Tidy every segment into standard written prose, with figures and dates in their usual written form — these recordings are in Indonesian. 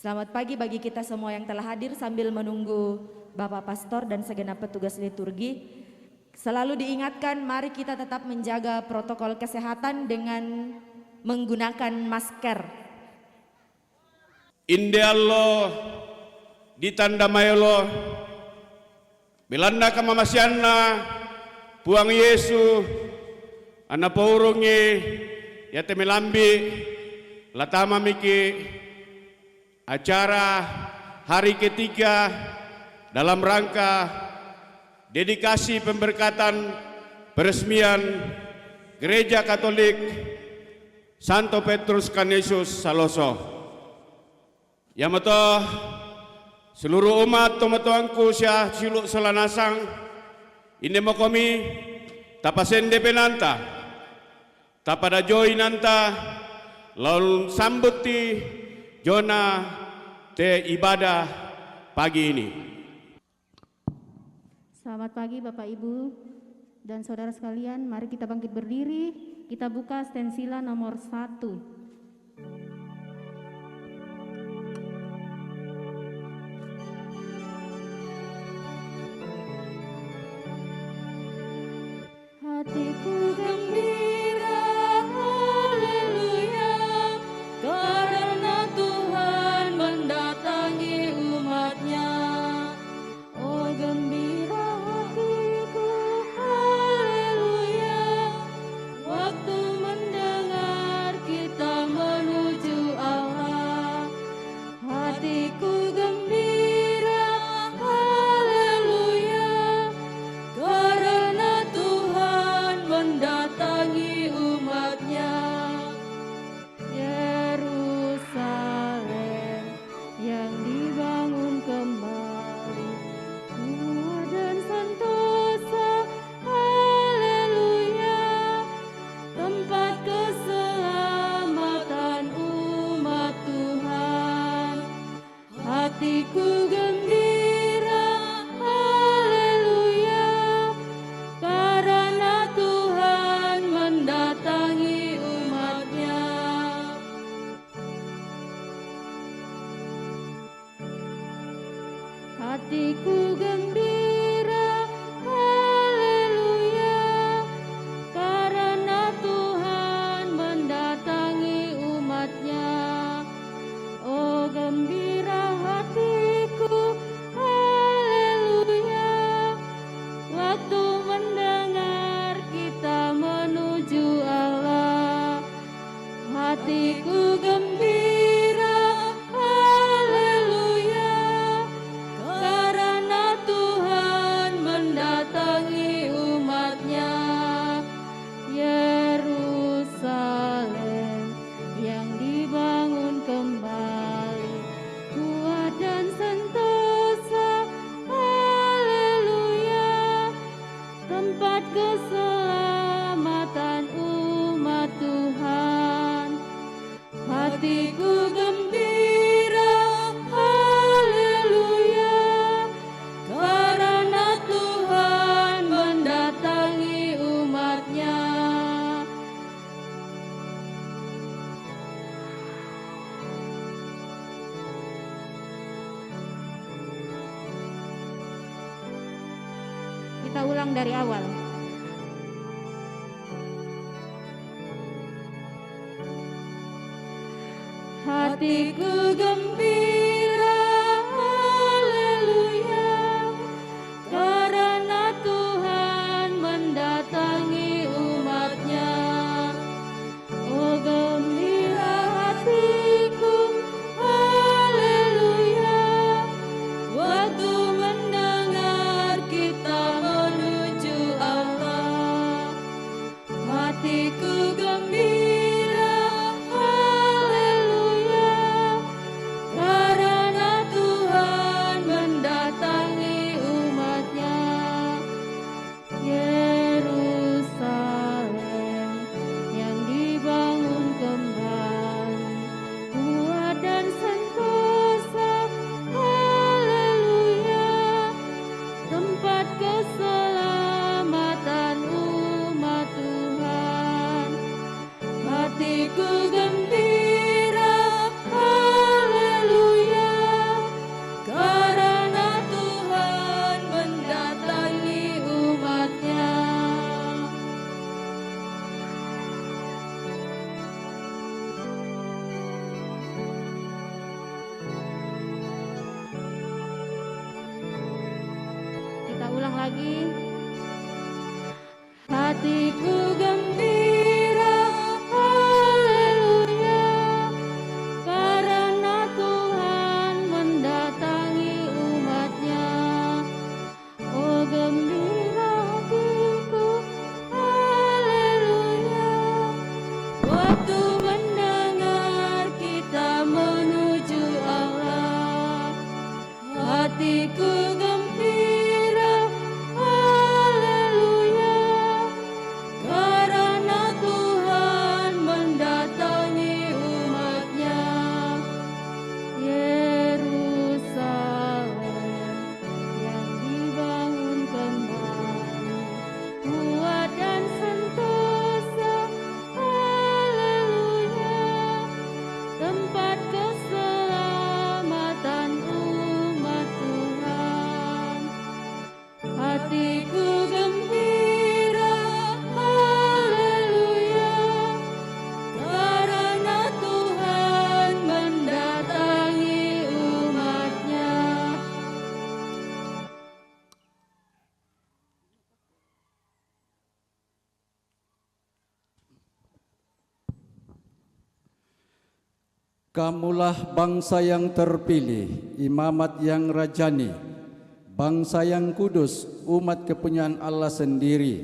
Selamat pagi bagi kita semua yang telah hadir sambil menunggu Bapak Pastor dan segenap petugas liturgi. Selalu diingatkan, mari kita tetap menjaga protokol kesehatan dengan menggunakan masker. Inde Allah ditanda mayolo belanda kamamasianna puang Yesu ana paurungi ya temelambi latama miki acara hari ketiga dalam rangka dedikasi pemberkatan peresmian Gereja Katolik Santo Petrus Canisius Saloso. Yamato seluruh umat tomatoangku syah siluk selanasang inde mokomi tapasende penanta tapada joy nanta lalu sambuti jona te ibadah pagi ini. Selamat pagi Bapak Ibu dan saudara sekalian, mari kita bangkit berdiri, kita buka stensila nomor 1. Hatiku gembira, haleluya, karena Tuhan mendatangi umatnya. Oh gembira hatiku, haleluya, waktu mendengar kita menuju Allah. Hatiku gembira, haleluya, karena Tuhan mendatangi umatnya. Yerusalem yang dibangun kembali, Tua dan sentosa, haleluya, tempat keselamatan umat Tuhan. Hatiku gembira, haleluya, karena Tuhan mendatangi umatnya. Hatiku gembira, haleluya, karena Tuhan mendatangi umatnya. Oh gembira hatiku, haleluya, waktu mendengar kita menuju Allah. Hatiku gembira, haleluya, karena Tuhan mendatangi umatnya. Yerusalem yang dibangun kembali, kuat dan sentosa, haleluya, tempat keselamatan umat Tuhan. Hatiku gembira, haleluya, karena Tuhan mendatangi umatnya. Kita ulang dari awal. Hatiku gembira, haleluya, karena Tuhan mendatangi umatnya. Oh gembira hatiku, haleluya, waktu mendengar kita menuju Allah. Hatiku gembira, haleluya, lagi. Hatiku gembira, haleluya, karena Tuhan mendatangi umatnya. Oh gembira hatiku, haleluya, waktu mendengar kita menuju Allah. Hatiku gembira, haleluya, karena Tuhan mendatangi umatnya. Yerusalem yang dibangun kembali, kuat dan sentosa, haleluya, tempat keselamatan umat Tuhan. Hatiku gembira, haleluya, karena Tuhan mendatangi umatnya. Kamulah bangsa yang terpilih, imamat yang rajani, bangsa yang kudus, umat kepunyaan Allah sendiri,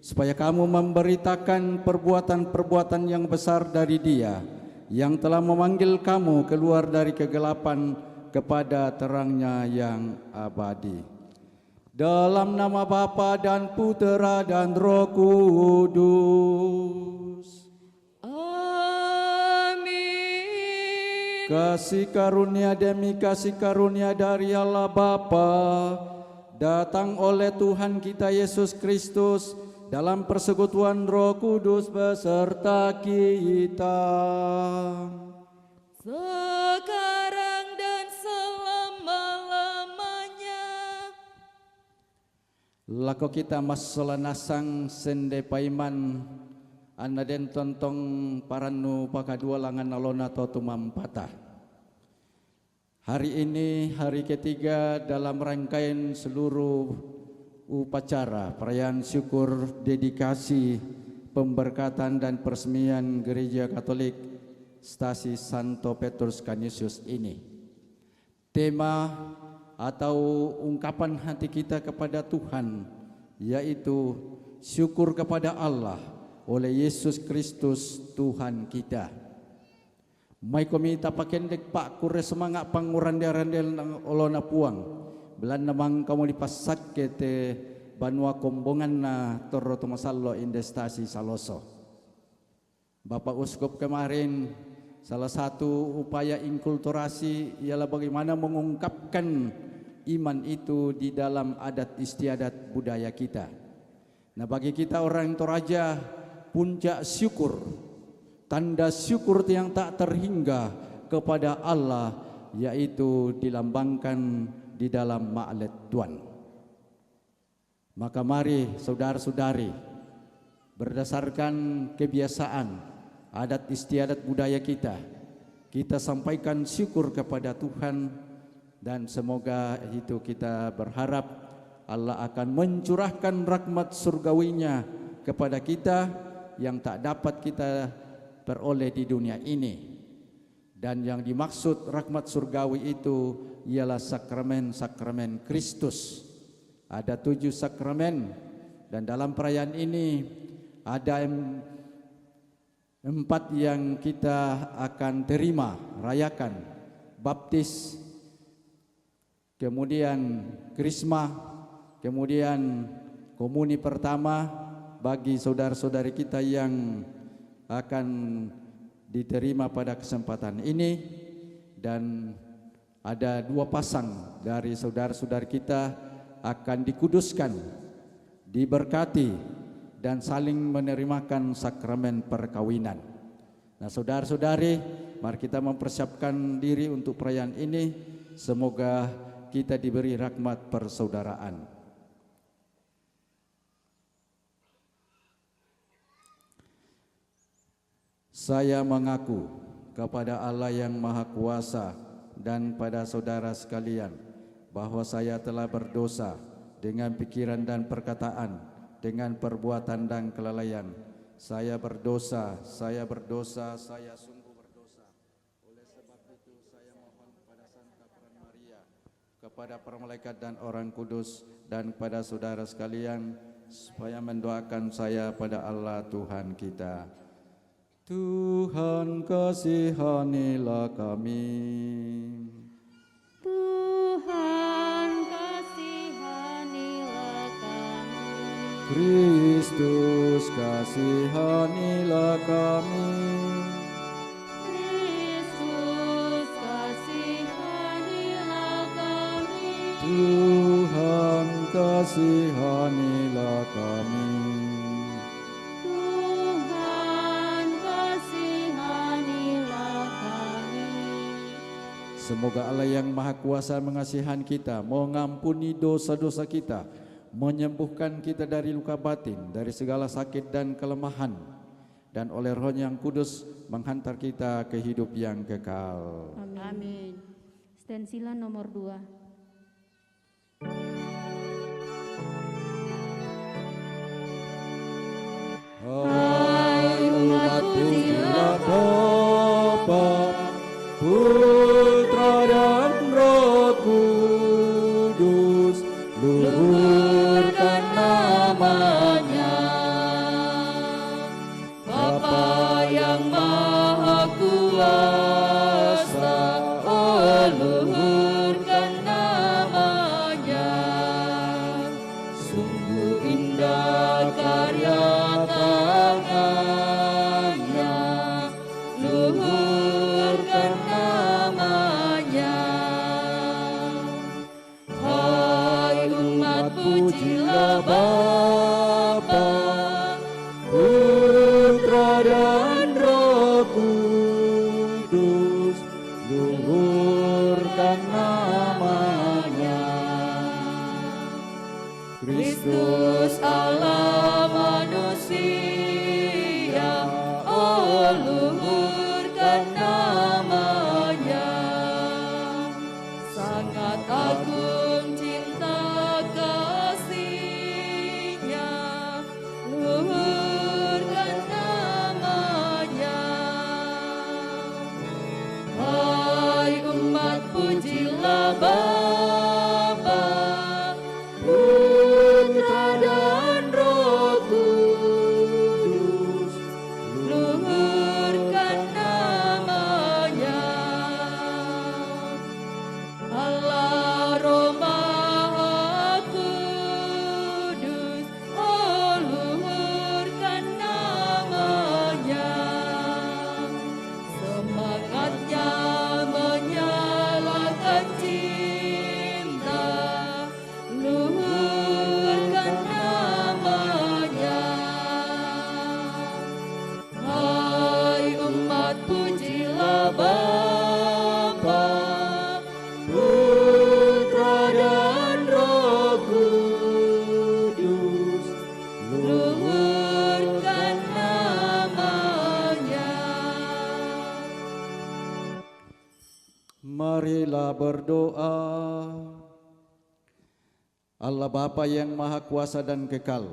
supaya kamu memberitakan perbuatan-perbuatan yang besar dari Dia yang telah memanggil kamu keluar dari kegelapan kepada terangnya yang abadi. Dalam nama Bapa dan Putera dan Roh Kudus. Amin. Kasih karunia demi kasih karunia dari Allah Bapa datang oleh Tuhan kita Yesus Kristus dalam persekutuan Roh Kudus beserta kita. Sekarang dan selama-lamanya. Lako kita masolanasang sende paiman anaden tontong paranu pakadua langan alona totumam patah. Hari ini hari ketiga dalam rangkaian seluruh upacara perayaan syukur, dedikasi, pemberkatan dan peresmian Gereja Katolik Stasi Santo Petrus Canisius ini. Tema atau ungkapan hati kita kepada Tuhan yaitu syukur kepada Allah oleh Yesus Kristus Tuhan kita. Mai kami tapakendek pak kure semangat pangurandel-randel nang olona puang. Belan namang kamu dipasak kete banua kombongan na toro tumasallo indestasi Saloso. Bapak Uskup kemarin salah satu upaya inkulturasi ialah bagaimana mengungkapkan iman itu di dalam adat istiadat budaya kita. Nah bagi kita orang Toraja, puncak syukur, tanda syukur yang tak terhingga kepada Allah yaitu dilambangkan di dalam ma'let Tuhan. Maka mari saudara-saudari, berdasarkan kebiasaan adat istiadat budaya kita, kita sampaikan syukur kepada Tuhan dan semoga itu kita berharap Allah akan mencurahkan rahmat surgawinya kepada kita yang tak dapat kita peroleh di dunia ini. Dan yang dimaksud rahmat surgawi itu ialah sakramen-sakramen Kristus. Ada 7 sakramen dan dalam perayaan ini ada 4 yang kita akan terima, rayakan. Baptis, kemudian Krisma, kemudian komuni pertama bagi saudara-saudari kita yang akan diterima pada kesempatan ini, dan ada 2 pasang dari saudara-saudari kita akan dikuduskan, diberkati dan saling menerimakan sakramen perkawinan. Nah saudara-saudari, mari kita mempersiapkan diri untuk perayaan ini. Semoga kita diberi rahmat persaudaraan. Saya mengaku kepada Allah yang Maha Kuasa dan pada saudara sekalian bahwa saya telah berdosa dengan pikiran dan perkataan, dengan perbuatan dan kelalaian. Saya berdosa, saya berdosa, saya sungguh berdosa. Oleh sebab itu saya mohon kepada Santa Peran Maria, kepada para malaikat dan orang kudus, dan kepada saudara sekalian, supaya mendoakan saya pada Allah Tuhan kita. Tuhan kasihanilah kami. Tuhan kasihanilah kami. Kristus kasihanilah kami. Kristus kasihanilah kami. Tuhan kasihanilah kami. Tuhan kasihanilah kami. Semoga Allah yang Maha Kuasa mengasihan kita, mengampuni dosa-dosa kita, menyembuhkan kita dari luka batin, dari segala sakit dan kelemahan, dan oleh Roh yang Kudus menghantar kita ke hidup yang kekal. Amin. Stensila nomor 2. Hai umat, pujilah Bapa, Putra dan Roh Kudus, luhurkan namanya. Bapa yang Maha Kuasa, oh luhurkan namanya. Sungguh indah karya tangannya, luhurkan namanya. Hai umat, pujilah Bapa, Putra dan Roh Kudus, luhurkan namanya. Kristus Allah manusia, oh luhurkan namanya. Sangat agung cinta kasihnya, luhurkan namanya. Hai umat, pujilah Bapa, Putra dan Roh Kudus, luhurkan namanya. Allah Roh Maha Kudus, oh luhurkan namanya. Semangatnya menyalakan cinta, luhurkan namanya. Hai umat, pujilah Bapa, Putra dan Roh Kudus, luhurkan namanya. Marilah berdoa. Allah Bapa yang Maha Kuasa dan Kekal,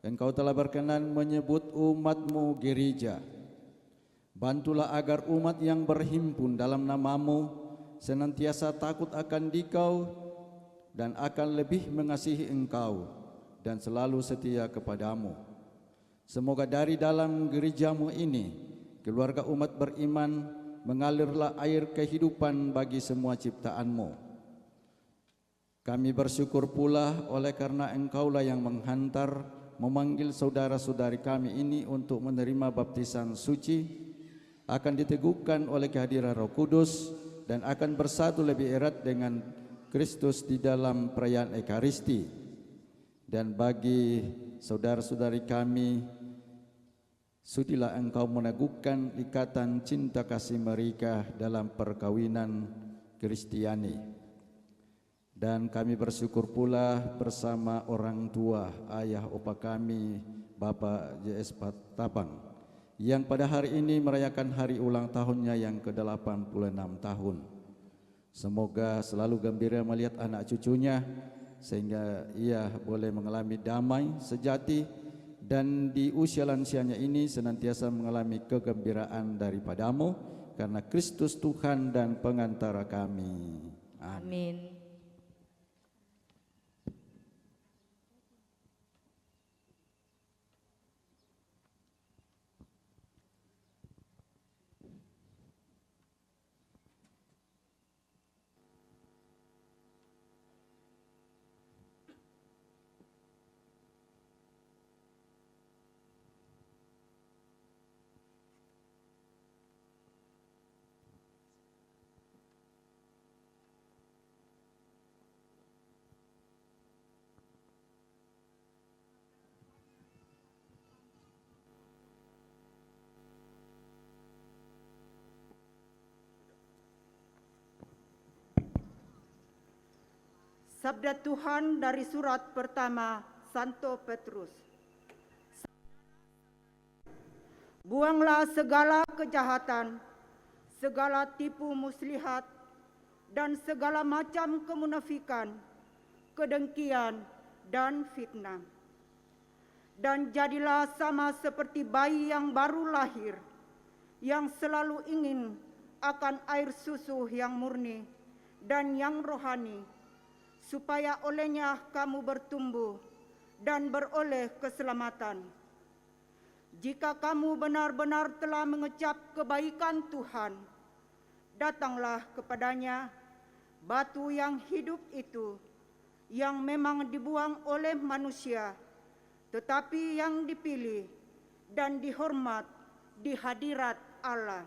Engkau telah berkenan menyebut umat-Mu gereja. Bantulah agar umat yang berhimpun dalam nama-Mu senantiasa takut akan Dikau dan akan lebih mengasihi Engkau dan selalu setia kepadamu. Semoga dari dalam gereja-Mu ini, keluarga umat beriman, mengalirlah air kehidupan bagi semua ciptaan-Mu. Kami bersyukur pula oleh karena Engkaulah yang menghantar, memanggil saudara-saudari kami ini untuk menerima baptisan suci, akan diteguhkan oleh kehadiran Roh Kudus dan akan bersatu lebih erat dengan Kristus di dalam perayaan Ekaristi. Dan bagi saudara-saudari kami, sudilah Engkau meneguhkan ikatan cinta kasih mereka dalam perkawinan Kristiani. Dan kami bersyukur pula bersama orang tua, ayah opa kami, Bapak J.S. Patapang, yang pada hari ini merayakan hari ulang tahunnya yang ke-86 tahun. Semoga selalu gembira melihat anak cucunya, sehingga ia boleh mengalami damai sejati dan di usia lansianya ini senantiasa mengalami kegembiraan daripadamu karena Kristus Tuhan dan pengantara kami. Amin. Amin. Sabda Tuhan dari surat pertama Santo Petrus. Buanglah segala kejahatan, segala tipu muslihat, dan segala macam kemunafikan, kedengkian, dan fitnah. Dan jadilah sama seperti bayi yang baru lahir, yang selalu ingin akan air susu yang murni dan yang rohani, supaya olehnya kamu bertumbuh dan beroleh keselamatan. Jika kamu benar-benar telah mengecap kebaikan Tuhan, datanglah kepadanya batu yang hidup itu, yang memang dibuang oleh manusia, tetapi yang dipilih dan dihormat di hadirat Allah.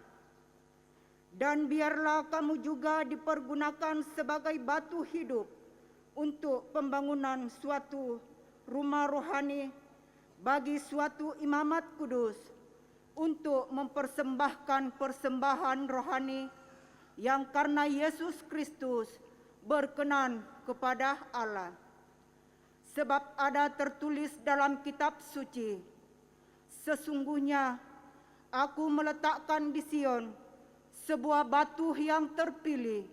Dan biarlah kamu juga dipergunakan sebagai batu hidup untuk pembangunan suatu rumah rohani bagi suatu imamat kudus, untuk mempersembahkan persembahan rohani yang karena Yesus Kristus berkenan kepada Allah. Sebab ada tertulis dalam kitab suci, sesungguhnya aku meletakkan di Sion sebuah batu yang terpilih,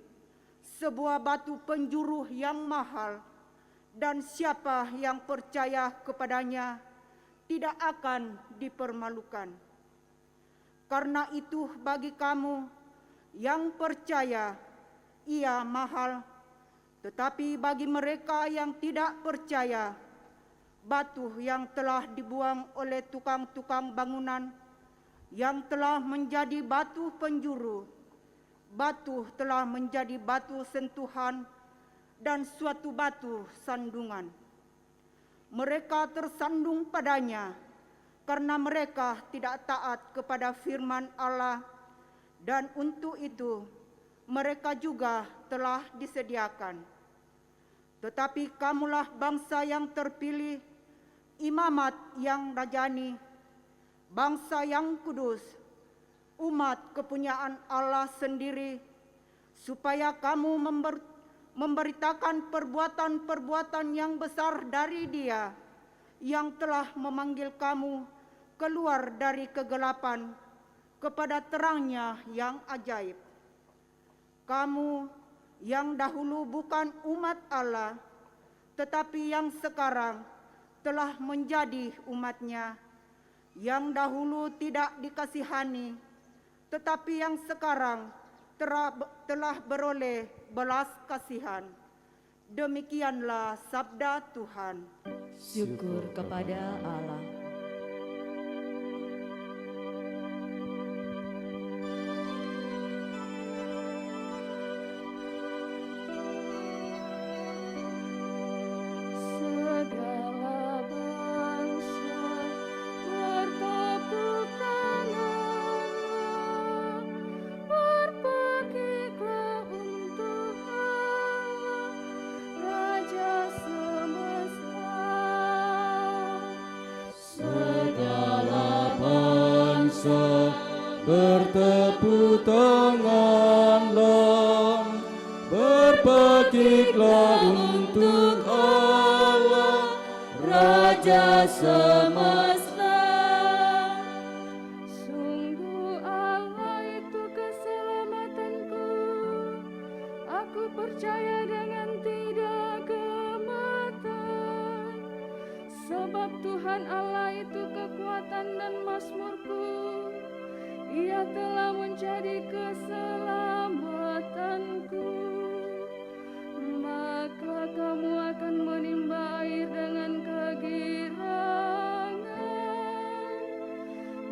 sebuah batu penjuru yang mahal, dan siapa yang percaya kepadanya tidak akan dipermalukan. Karena itu bagi kamu yang percaya, ia mahal, tetapi bagi mereka yang tidak percaya, batu yang telah dibuang oleh tukang-tukang bangunan, yang telah menjadi batu penjuru, batu telah menjadi batu sentuhan dan suatu batu sandungan. Mereka tersandung padanya karena mereka tidak taat kepada firman Allah, dan untuk itu mereka juga telah disediakan. Tetapi kamulah bangsa yang terpilih, imamat yang rajani, bangsa yang kudus, umat kepunyaan Allah sendiri, supaya kamu memberitakan perbuatan-perbuatan yang besar dari Dia yang telah memanggil kamu keluar dari kegelapan kepada terangnya yang ajaib. Kamu yang dahulu bukan umat Allah, tetapi yang sekarang telah menjadi umat-Nya, yang dahulu tidak dikasihani, tetapi yang sekarang telah beroleh belas kasihan. Demikianlah sabda Tuhan. Syukur kepada Allah. Bertepuk tanganlah, berpekiklah untuk Allah, Raja semesta. Sungguh Allah itu keselamatanku, aku percaya dengan tidak gementar. dan mazmurku. Ia telah menjadi keselamatanku. Maka kamu akan menimba air dengan kegirangan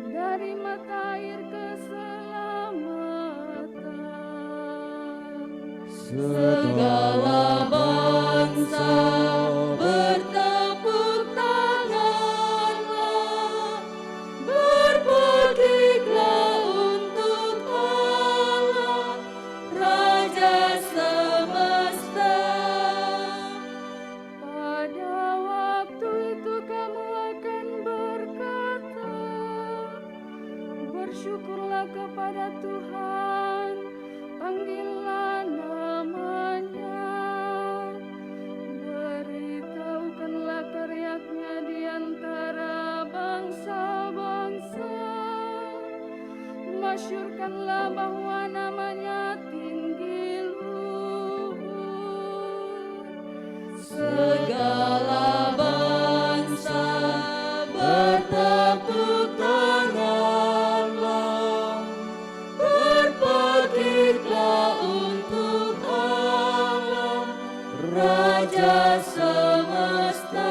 dari mata air keselamatan. Segala bangsa bertepuk tanganlah, berpekiklah untuk Allah, Raja semesta. Pada waktu itu kamu akan berkata, bersyukurlah kepada Tuhan, panggillah namanya, beritahukanlah karya-Nya di antara bangsa-bangsa, masyurkanlah bahwa namanya tinggi luhur. Segala bangsa bertepuk tanganlah, berpekiklah untuk Allah, Raja semesta.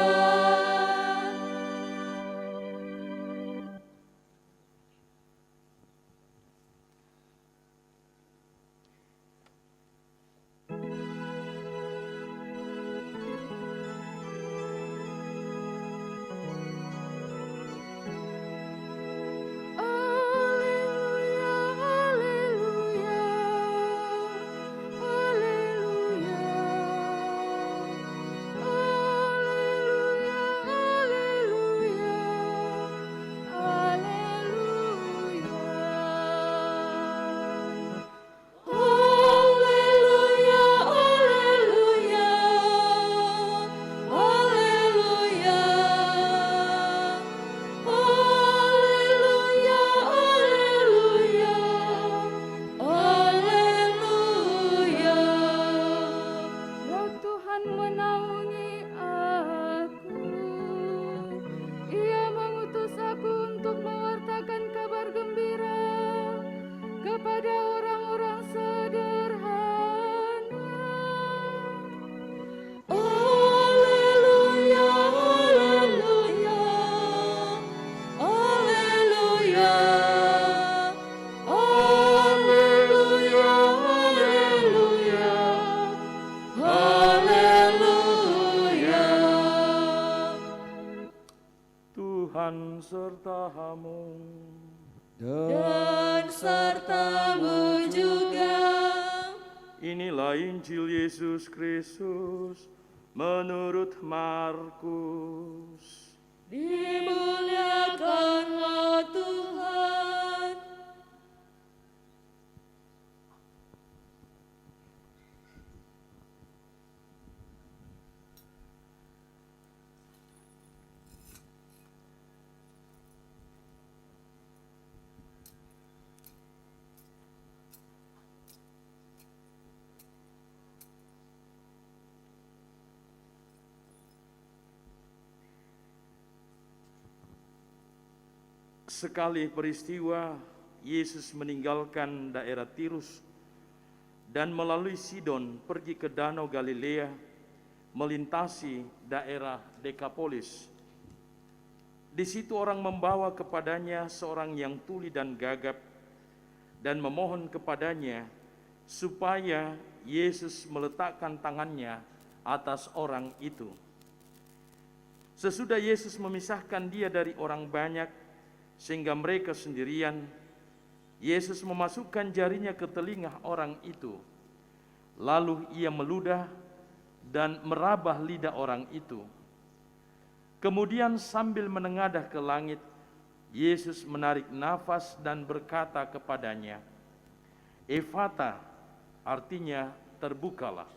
Roh Tuhan menaungi aku. Ia mengutus aku untuk mewartakan kabar gembira kepada orang-orang sederhana. Haleluya, haleluya, haleluya, haleluya, haleluya, haleluya. Tuhan sertamu. Dan sertamu juga. Inilah Injil Yesus Kristus menurut Markus. Dimuliakanlah Tuhan. Sekali peristiwa, Yesus meninggalkan daerah Tirus dan melalui Sidon pergi ke Danau Galilea, melintasi daerah Dekapolis. Di situ orang membawa kepadanya seorang yang tuli dan gagap dan memohon kepadanya supaya Yesus meletakkan tangannya atas orang itu. Sesudah Yesus memisahkan dia dari orang banyak, sehingga mereka sendirian, Yesus memasukkan jarinya ke telinga orang itu. Lalu ia meludah dan merabah lidah orang itu. Kemudian sambil menengadah ke langit, Yesus menarik nafas dan berkata kepadanya, "Efata," artinya terbukalah.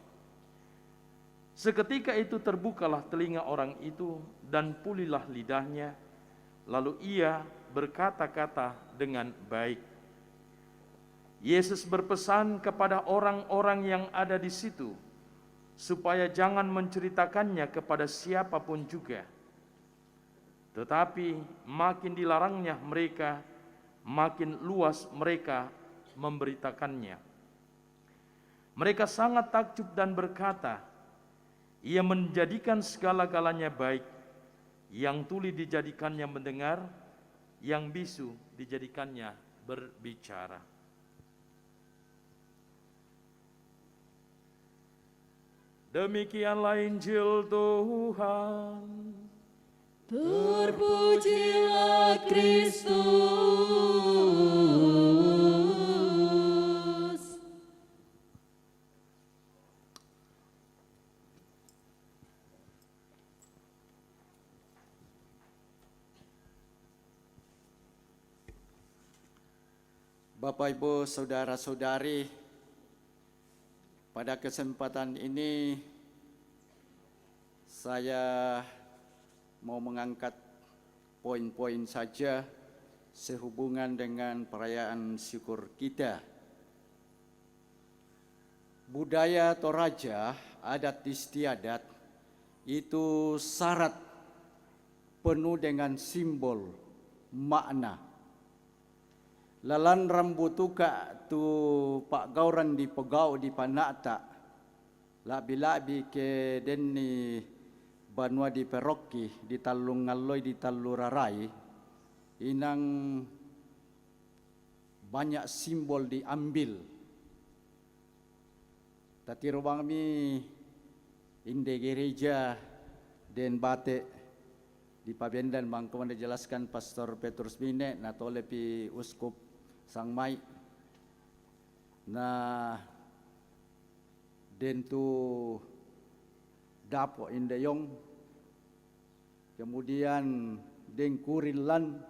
Seketika itu terbukalah telinga orang itu dan pulihlah lidahnya. Lalu ia berkata-kata dengan baik. Yesus berpesan kepada orang-orang yang ada di situ supaya jangan menceritakannya kepada siapapun juga. Tetapi makin dilarangnya mereka, makin luas mereka memberitakannya. Mereka sangat takjub dan berkata, "Ia menjadikan segala-galanya baik, yang tuli dijadikannya mendengar, yang bisu dijadikannya berbicara." Demikianlah Injil Tuhan. Terpujilah Kristus. Bapak, Ibu, saudara-saudari, pada kesempatan ini saya mau mengangkat poin-poin saja sehubungan dengan perayaan syukur kita. Budaya Toraja, adat istiadat itu syarat penuh dengan simbol makna. Lalan rambutuka tu pak gauran di pegau di panata labi-labi ke denni banua di perokki di talung ngalloi di talurarai inang banyak simbol diambil. Tati rubang mi inde gereja den bate di Pabendan bangko dijelaskan Pastor Petrus Mine na tolepi uskup Sangmai na dentu dapo indeyong, kemudian dengkurilan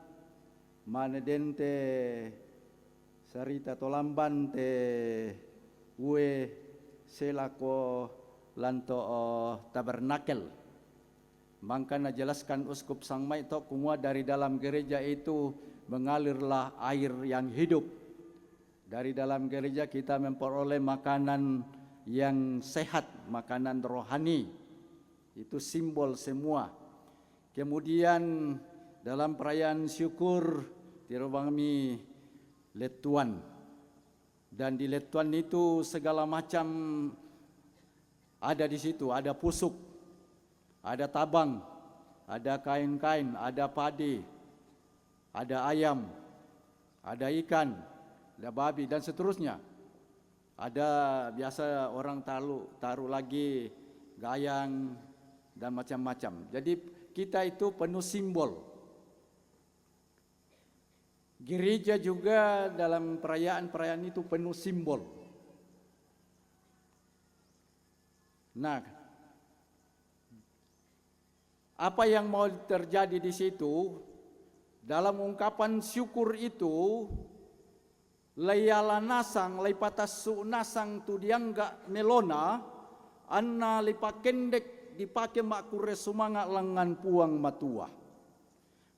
mana dente sarita tolamban te ue selako lanto tabernakel. Maka najelaskan uskup Sangmai to kumua dari dalam gereja itu mengalirlah air yang hidup. Dari dalam gereja kita memperoleh makanan yang sehat, makanan rohani. Itu simbol semua. Kemudian dalam perayaan syukur tirobangmi letuan. Dan di letuan itu segala macam ada di situ, ada pusuk, ada tabang, ada kain-kain, ada padi, ada ayam, ada ikan, ada babi dan seterusnya. Ada biasa orang taruh lagi gayang dan macam-macam. Jadi kita itu penuh simbol. Gereja juga dalam perayaan-perayaan itu penuh simbol. Nah, apa yang mau terjadi di situ? Dalam ungkapan syukur itu, layala nasang, laypatasu nasang tu diangga melona, anna lipakendek dipake makure sumanga langan puang matua.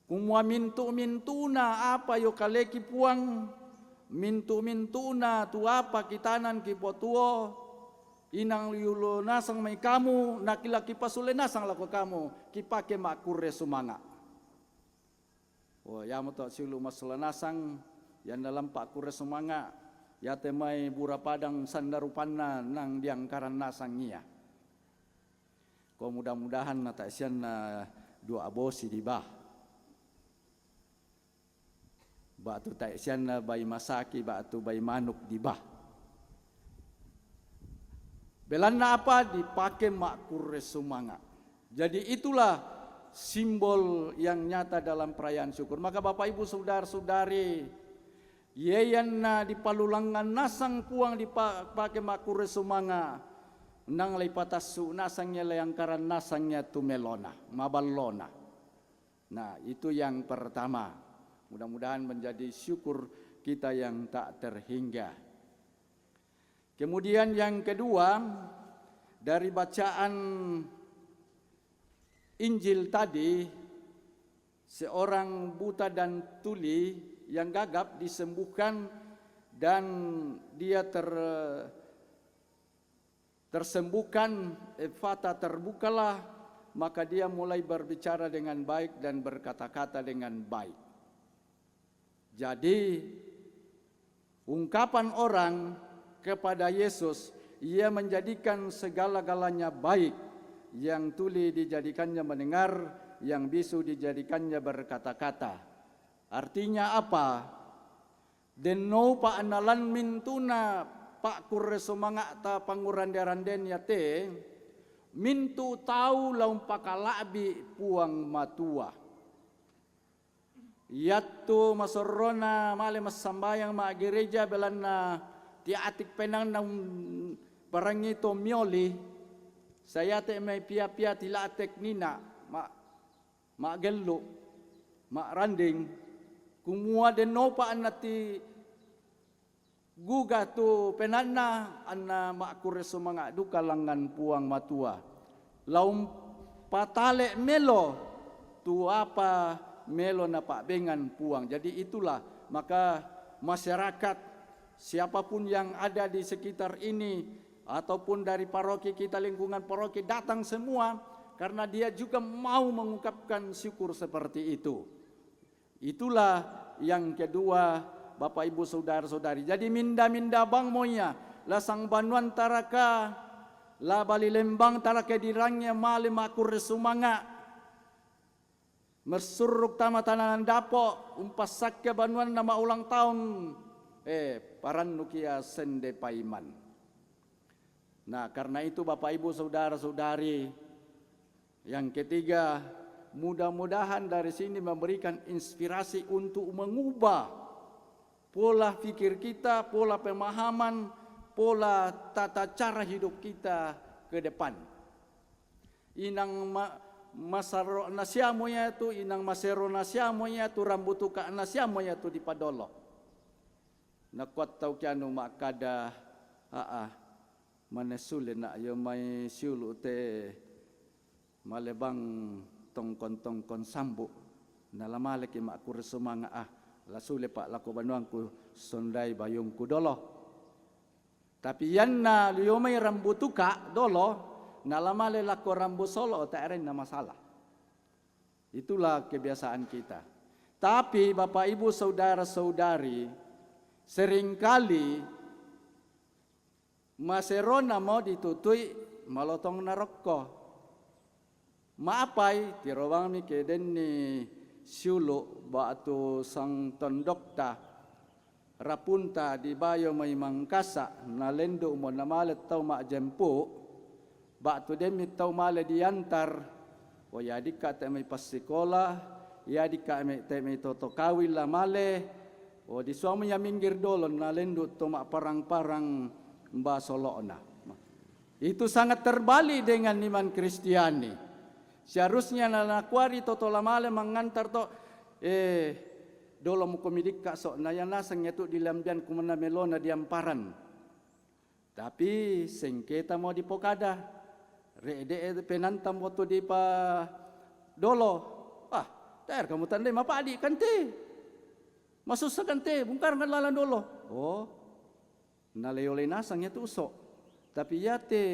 Kumua mintu-mintuna apa yo kaleki puang, mintu-mintuna tu apa kitanan kipotuo, inang yulo nasang may kamu, nakilaki pasule nasang lako kamu, kipake makure sumanga. Oh, ya moto silu masula nasang yang dalam pak kure sumanga ya temai bura padang sandarupanna nang diangkaran nasangnya. Ko mudah-mudahan nata sian dua abosi di bah. Batu tak sian bayi masaki batu bayi manuk di bah. Belanna apa dipakai mak kure sumanga. Jadi itulah simbol yang nyata dalam perayaan syukur. Maka Bapak Ibu saudara-saudari, yeyanna di palulangan nasang puang dipakai makure sumanga, nang leipatasu nasangnya leangkaran nasangnya tumelona, mabalona. Nah, itu yang pertama. Mudah-mudahan menjadi syukur kita yang tak terhingga. Kemudian yang kedua, dari bacaan Injil tadi, seorang buta dan tuli yang gagap disembuhkan dan dia tersembuhkan, fata terbukalah maka dia mulai berbicara dengan baik dan berkata-kata dengan baik. Jadi ungkapan orang kepada Yesus, ia menjadikan segala-galanya baik. Yang tuli dijadikannya mendengar, yang bisu dijadikannya berkata-kata. Artinya apa? Denno pa analan mintuna pak kurre sumanga ta pangurande-randen ya te mintu tahu laum pakalabi puang matua. Yattu masorrona male masambayang ma gereja belanna tiatik penang nang barang itu mioli. Saya te mai pia-pia tilatek nina ma gello ma randing kumua denno pa anati guga tu penanna anna makure sumanga duka langan puang matua laum patale melo tu apa melo na pak bengan puang. Jadi itulah maka masyarakat siapapun yang ada di sekitar ini ataupun dari paroki kita, lingkungan paroki, datang semua karena dia juga mau mengungkapkan syukur seperti itu. Itulah yang kedua, Bapak Ibu saudara-saudari. Jadi minda-minda bang moya lasang banuan taraka la bali lembang taraka dirangnya male makur sumanga mersuruk tama tananan dapo umpas sakya banuan nama ulang tahun paran nukia sende paiman. Nah, karena itu Bapak Ibu saudara-saudari, yang ketiga, mudah-mudahan dari sini memberikan inspirasi untuk mengubah pola pikir kita, pola pemahaman, pola tata cara hidup kita ke depan. Inang masaro nasyamoya itu, inang masero nasyamoya itu, rambutuka nasyamoya itu di padolo. Nakuat tau kianu makada manesulin na yo may siulu te malebang tongkon sambu nalamale ki makur sumanga lasule pak lako banuangku sondai bayungku dolo. Tapi yan na yo may rambutuka dolo nalamale lako rambu solo ta eren na masalah. Itulah kebiasaan kita. Tapi Bapak Ibu saudara-saudari, seringkali maserona mau ditutui malotong narokko. Maapai tirowang mi keden ni siulo batu sang tondokta rapunta di bayo may mangkasa nalendo mo namalet tau mak jempu batu demi tau male diantar o yadi ka te may pasikola yadi ka te may toto kawil la male o di suami ya minggir dolon nalendo to mak parang-parang Mbak Solona. Itu sangat terbalik dengan iman Kristiani. Seharusnya nanakwari toto lamale mengantar to dolo mo komidik ka so nayana sangyetu dilambian kumana melona diamparan. Tapi sengketa mau dipokada. Rede penantam waktu di pa dolo. Ter kamu tandai mapadi kante. Masusah kante bungkar ngalalan dolo. Oh. Naleyolay nasang itu usok. Tapi yate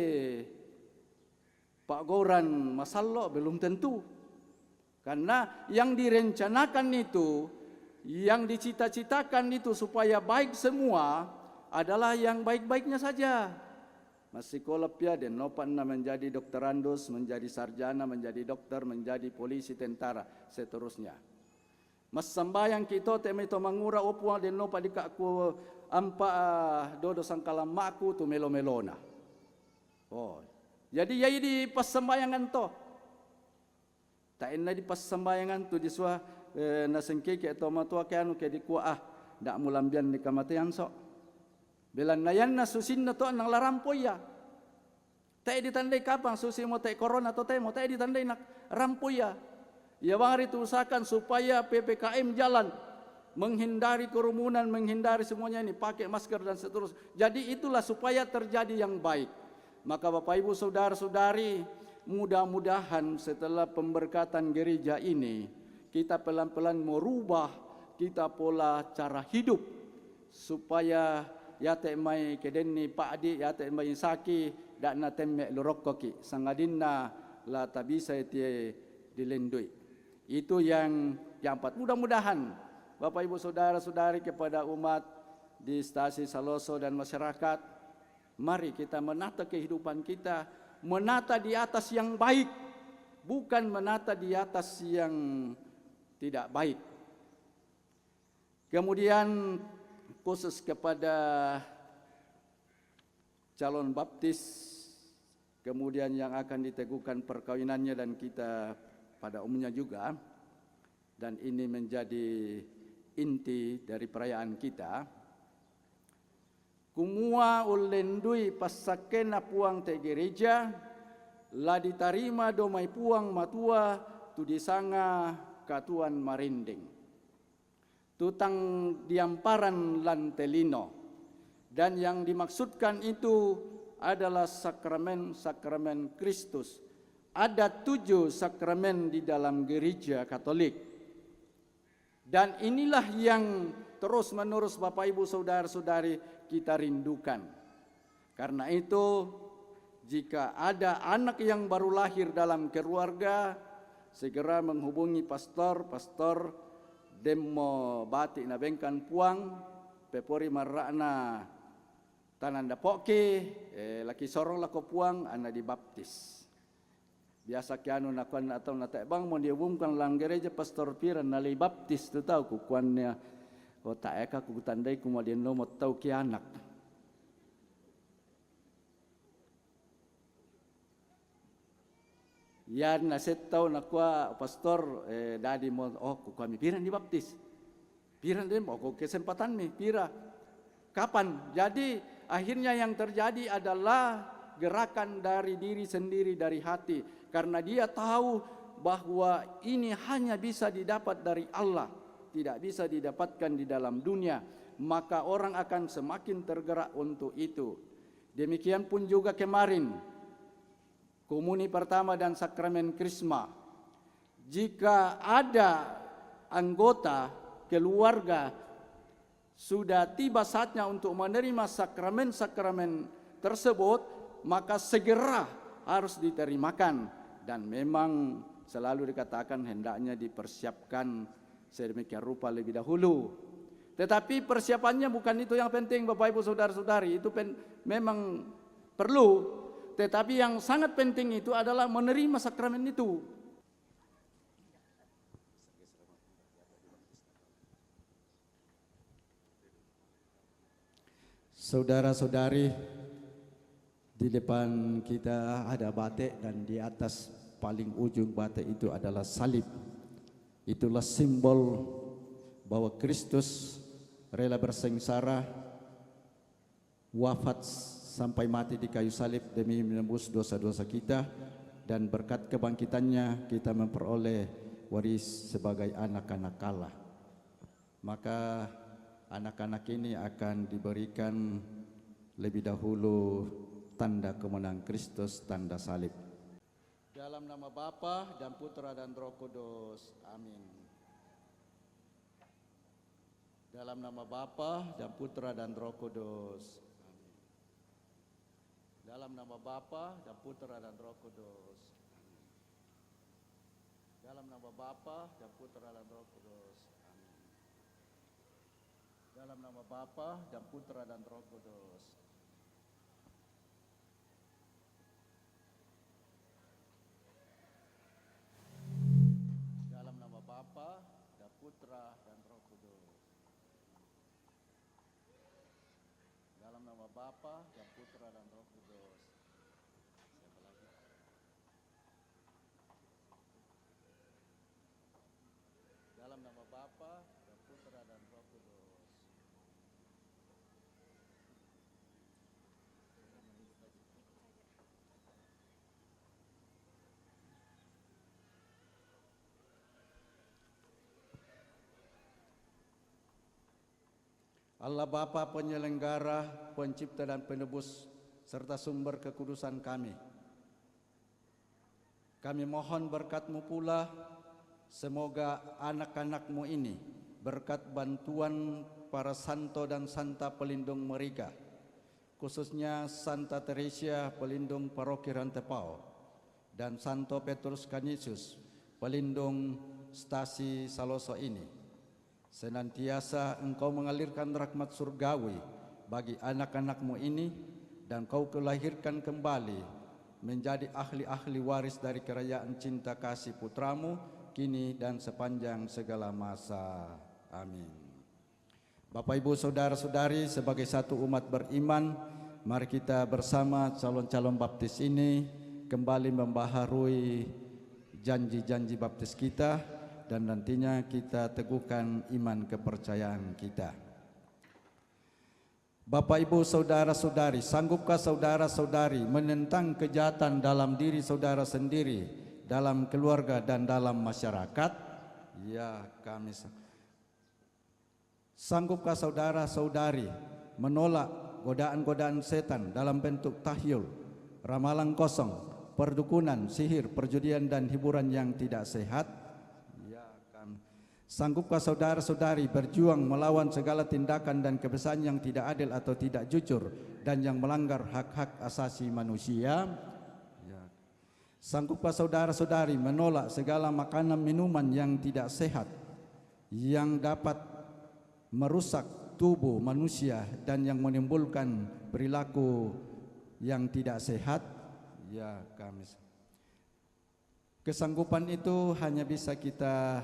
Pak Goran masallo belum tentu. Karena yang direncanakan itu, yang dicita-citakan itu supaya baik semua adalah yang baik-baiknya saja. Masih kolopia dan nopan menjadi dokterandus, menjadi sarjana, menjadi dokter, menjadi polisi, tentara, seterusnya. Mas sambayang kita temito mangura opua den nopa dikaku ampa dodo sangkalam maku tu melo-melona. Oh, jadi yai di pas sembayangan to. Tak enna di pas sembayangan tu disua nasengke ke to matua ke anu ke di kuah dak mulambian di kamatian sok. Belan nayan na susin na to nang larampoy ya. Tak ditandai kapang susi mo tak corona to mo tak ditandai nak rampoy ya. Ya bang itu usahakan supaya PPKM jalan, menghindari kerumunan, menghindari semuanya ini, pakai masker dan seterusnya. Jadi itulah supaya terjadi yang baik. Maka Bapak Ibu saudara-saudari, mudah-mudahan setelah pemberkatan gereja ini, kita pelan-pelan merubah kita pola cara hidup supaya ya temai kedeni Pak Adi, ya temai saki, dak na temme lurokkoki, sangadinna la tabisa tie dilendui. Itu yang keempat. Mudah-mudahan Bapak Ibu Saudara-saudari kepada umat di Stasi Saloso dan masyarakat, mari kita menata kehidupan kita, menata di atas yang baik, bukan menata di atas yang tidak baik. Kemudian khusus kepada calon baptis, kemudian yang akan diteguhkan perkawinannya dan kita pada umumnya juga, dan ini menjadi inti dari perayaan kita. Kumua ulendui pasakena puang te gereja, la diterima domai puang matua tu disanga katuan marinding. Tutang diamparan lantelino. Dan yang dimaksudkan itu adalah sakramen-sakramen Kristus. Ada 7 sakramen di dalam gereja Katolik. Dan inilah yang terus-menerus Bapak Ibu Saudara-saudari kita rindukan. Karena itu, jika ada anak yang baru lahir dalam keluarga, segera menghubungi pastor demo batik na bengkan puang, pepori marrakna tananda poke, laki sorong lako puang, ana dibaptis. Biasa kianu nakuan atau nata bang mau diumumkan lang gereja pastor piran nalai baptis tu tahu ku kuannya kota eka ku tandai ku madian no mau tahu ki anak. Ya naset tahu nakua pastor dadi mau ku kami piran dibaptis. Piran dem ku kesempatan nih pira. Kapan? Jadi akhirnya yang terjadi adalah gerakan dari diri sendiri, dari hati. Karena dia tahu bahwa ini hanya bisa didapat dari Allah, tidak bisa didapatkan di dalam dunia. Maka orang akan semakin tergerak untuk itu. Demikian pun juga kemarin, komuni pertama dan sakramen Krisma. Jika ada anggota keluarga sudah tiba saatnya untuk menerima sakramen-sakramen tersebut, maka segera harus diterimakan. Dan memang selalu dikatakan hendaknya dipersiapkan sedemikian rupa lebih dahulu. Tetapi persiapannya bukan itu yang penting Bapak Ibu Saudara-saudari, itu memang perlu. Tetapi yang sangat penting itu adalah menerima sakramen itu. Saudara-saudari, di depan kita ada batik dan di atas paling ujung batik itu adalah salib. Itulah simbol bahwa Kristus rela bersengsara, wafat sampai mati di kayu salib demi menembus dosa-dosa kita, dan berkat kebangkitannya kita memperoleh waris sebagai anak-anak Allah. Maka anak-anak ini akan diberikan lebih dahulu tanda kemenangan Kristus, tanda salib. Dalam nama Bapa dan Putra dan Roh Kudus. Amin. Dalam nama Bapa dan Putra dan Roh Kudus. Amin. Dalam nama Bapa dan Putra dan Roh Kudus. Amin. Dalam nama Bapa dan Putra dan Roh Kudus. Amin. Dalam nama Bapa dan Putra dan Roh Kudus. Bapa dan Putra dan Roh Kudus. Dalam nama Bapa dan Putra dan Roh Kudus. Siapa lagi? Dalam nama Bapa dan Putra dan Roh Kudus. Allah Bapa penyelenggara, pencipta dan penebus, serta sumber kekudusan kami. Kami mohon berkat-Mu pula, semoga anak-anak-Mu ini berkat bantuan para santo dan santa pelindung mereka, khususnya Santa Teresia pelindung paroki Rantepao, dan Santo Petrus Canisius, pelindung stasi Saloso ini. Senantiasa Engkau mengalirkan rahmat surgawi bagi anak-anak-Mu ini, dan Kau kelahirkan kembali menjadi ahli-ahli waris dari kerajaan cinta kasih Putramu, kini dan sepanjang segala masa. Amin. Bapak, Ibu, Saudara-saudari, sebagai satu umat beriman, mari kita bersama calon-calon baptis ini kembali membaharui janji-janji baptis kita, dan nantinya kita teguhkan iman kepercayaan kita. Bapak, Ibu, Saudara-saudari, sanggupkah saudara-saudari menentang kejahatan dalam diri saudara sendiri, dalam keluarga dan dalam masyarakat? Ya, kami sanggupkah saudara-saudari menolak godaan-godaan setan dalam bentuk tahyul, ramalan kosong, perdukunan, sihir, perjudian dan hiburan yang tidak sehat? Ya, kami. Sanggupkah saudara-saudari berjuang melawan segala tindakan dan kebiasaan yang tidak adil atau tidak jujur dan yang melanggar hak-hak asasi manusia? Ya. Sanggupkah saudara-saudari menolak segala makanan minuman yang tidak sehat, yang dapat merusak tubuh manusia dan yang menimbulkan perilaku yang tidak sehat? Ya, kami. Kesanggupan itu hanya bisa kita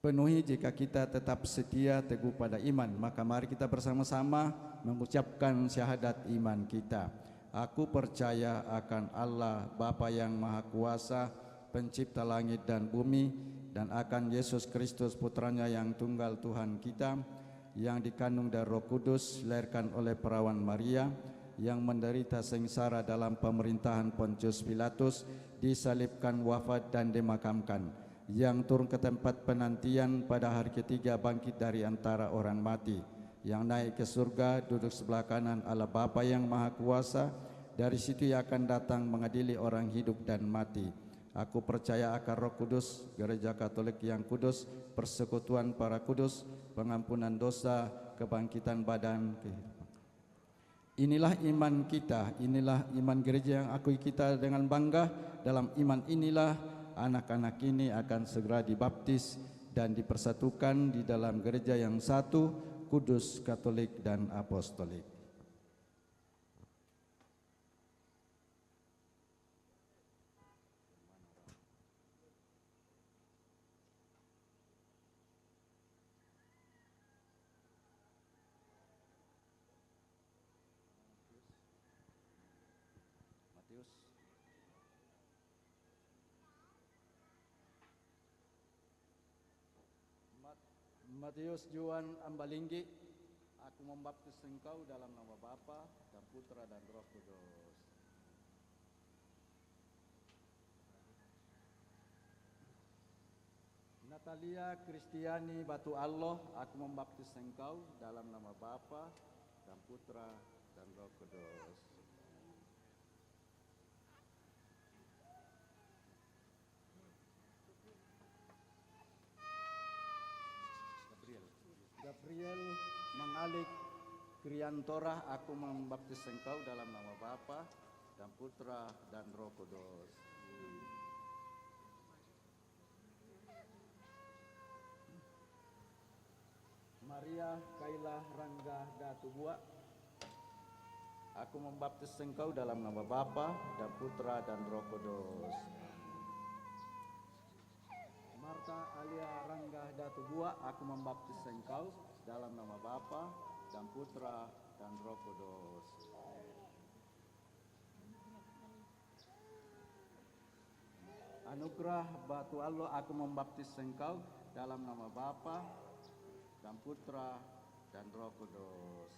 penuhi jika kita tetap setia teguh pada iman. Maka mari kita bersama-sama mengucapkan syahadat iman kita. Aku percaya akan Allah Bapa yang Maha Kuasa, pencipta langit dan bumi, dan akan Yesus Kristus putranya yang tunggal Tuhan kita, yang dikandung dari Roh Kudus, dilahirkan oleh perawan Maria, yang menderita sengsara dalam pemerintahan Pontius Pilatus, disalibkan, wafat dan dimakamkan, yang turun ke tempat penantian, pada hari ketiga bangkit dari antara orang mati, yang naik ke surga, duduk sebelah kanan Allah Bapa yang Maha Kuasa, dari situ ia akan datang mengadili orang hidup dan mati. Aku percaya akan Roh Kudus, Gereja Katolik yang kudus, persekutuan para kudus, pengampunan dosa, kebangkitan badan, kehidupan. Inilah iman kita, inilah iman gereja yang akui kita dengan bangga. Dalam iman inilah anak-anak ini akan segera dibaptis dan dipersatukan di dalam gereja yang satu, kudus, katolik, dan apostolik. Matius Juan Ambalinggi, aku membaptis engkau dalam nama Bapa dan Putra dan Roh Kudus. Natalia Kristiani Batu Allah, aku membaptis engkau dalam nama Bapa dan Putra dan Roh Kudus. Gabriel Mangalik Kriantora, aku membaptis engkau dalam nama Bapa dan Putra dan Roh Kudus. Maria Kaila Rangga Datubua, aku membaptis engkau dalam nama Bapa dan Putra dan Roh Kudus. Marta Alia Rangga Datubua, aku membaptis engkau dalam nama Bapa dan Putra dan Roh Kudus. Anugerah Batu Allah, aku membaptis engkau dalam nama Bapa dan Putra dan Roh Kudus.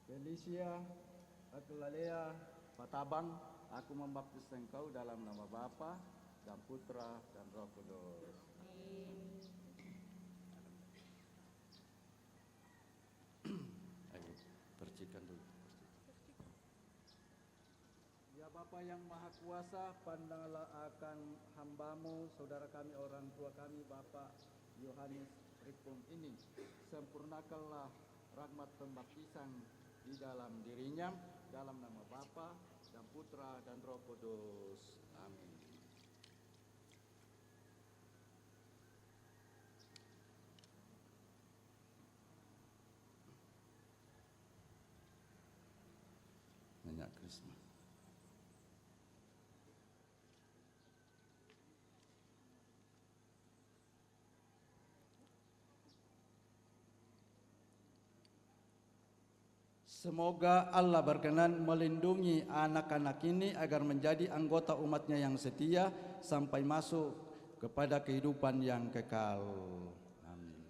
Felicia Akulalea Patabang, aku membaptis engkau dalam nama Bapa dan Putra dan Roh Kudus. Ayo, percikan dulu. Ya Bapa yang Maha Kuasa, pandanglah akan hamba-Mu, saudara kami, orang tua kami, Bapak Yohanes reform ini, sempurnakanlah rahmat pembaptisan di dalam dirinya, dalam nama Bapa dan Putra dan Roh Kudus. Amin. Minyak Krisma. Semoga Allah berkenan melindungi anak-anak ini agar menjadi anggota umatnya yang setia sampai masuk kepada kehidupan yang kekal. Amin.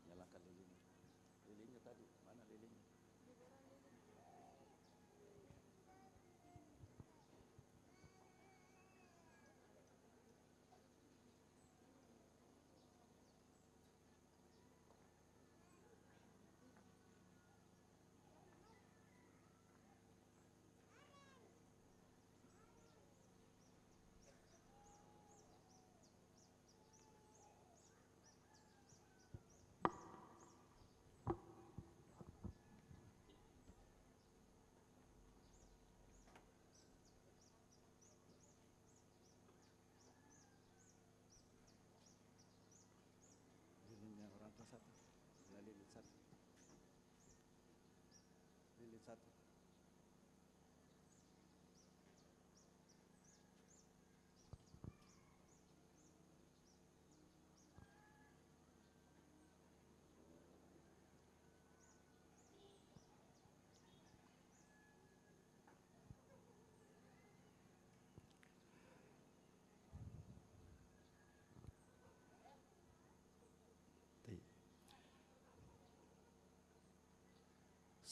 Nyalakan lilinnya. Lilinnya tadi, mana lilinnya? Lilinnya orang tua satu. Nah, lilin satu. Lilin satu.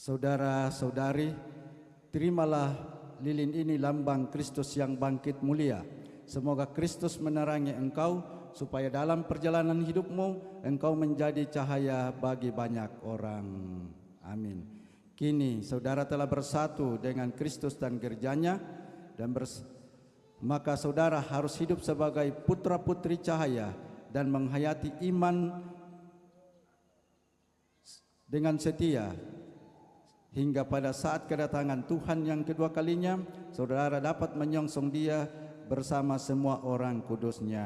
Saudara-saudari, terimalah lilin ini lambang Kristus yang bangkit mulia. Semoga Kristus menerangi engkau, supaya dalam perjalanan hidupmu engkau menjadi cahaya bagi banyak orang. Amin. Kini saudara telah bersatu dengan Kristus dan gerejanya, dan maka saudara harus hidup sebagai putra-putri cahaya dan menghayati iman dengan setia, hingga pada saat kedatangan Tuhan yang kedua kalinya, saudara dapat menyongsong Dia bersama semua orang kudusnya.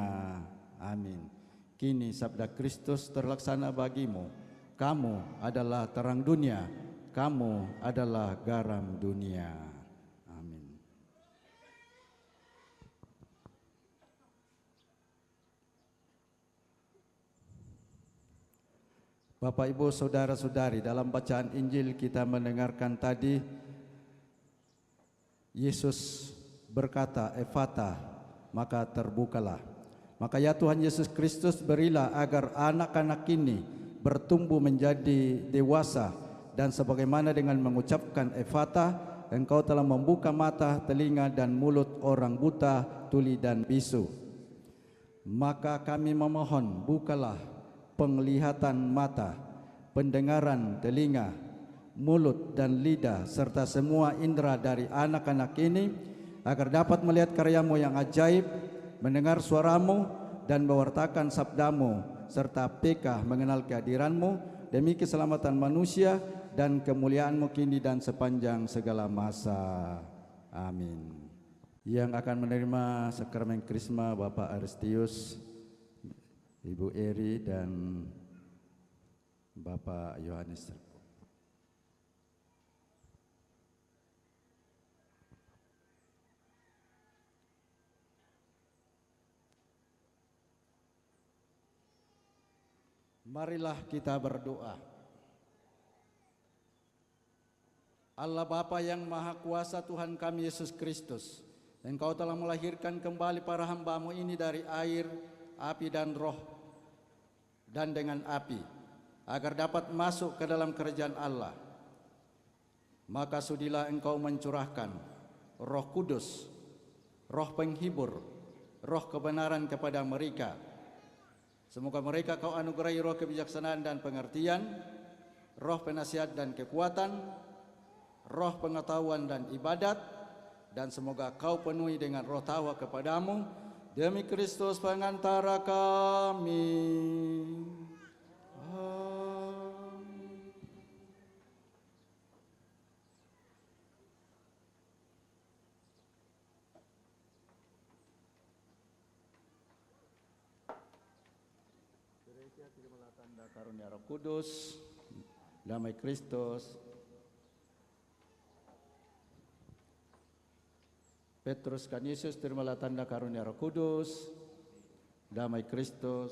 Amin. Kini sabda Kristus terlaksana bagimu. Kamu adalah terang dunia, kamu adalah garam dunia. Amin. Bapak, Ibu, saudara-saudari, dalam bacaan Injil kita mendengarkan tadi Yesus berkata, "Efata," maka terbukalah. Maka ya Tuhan Yesus Kristus, berilah agar anak-anak ini bertumbuh menjadi dewasa, dan sebagaimana dengan mengucapkan "Efata," Engkau telah membuka mata, telinga, dan mulut orang buta, tuli, dan bisu. Maka kami memohon, bukalah penglihatan mata, pendengaran telinga, mulut, dan lidah, serta semua indera dari anak-anak ini, agar dapat melihat karyamu yang ajaib, mendengar suaramu, dan mewartakan sabdamu, serta peka mengenal kehadiranmu, demi keselamatan manusia dan kemuliaanmu kini dan sepanjang segala masa. Amin. Yang akan menerima sakramen Krisma Bapak Aristius, Ibu Eri, dan Bapak Yohanes. Marilah kita berdoa. Allah Bapa yang Maha Kuasa, Tuhan kami Yesus Kristus, Engkau telah melahirkan kembali para hamba-Mu ini dari air, api, dan roh, dan dengan api, agar dapat masuk ke dalam kerajaan Allah. Maka sudilah Engkau mencurahkan Roh Kudus, Roh penghibur, Roh kebenaran kepada mereka. Semoga mereka Kau anugerahi roh kebijaksanaan dan pengertian, roh penasihat dan kekuatan, roh pengetahuan dan ibadat, dan semoga Kau penuhi dengan roh tawa kepadamu, demi Kristus pengantara kami. Amin. Gereja terimalah tanda karunia Roh Kudus, damai Kristus. Petrus Canisius terimalah tanda karunia Roh Kudus, damai Kristus.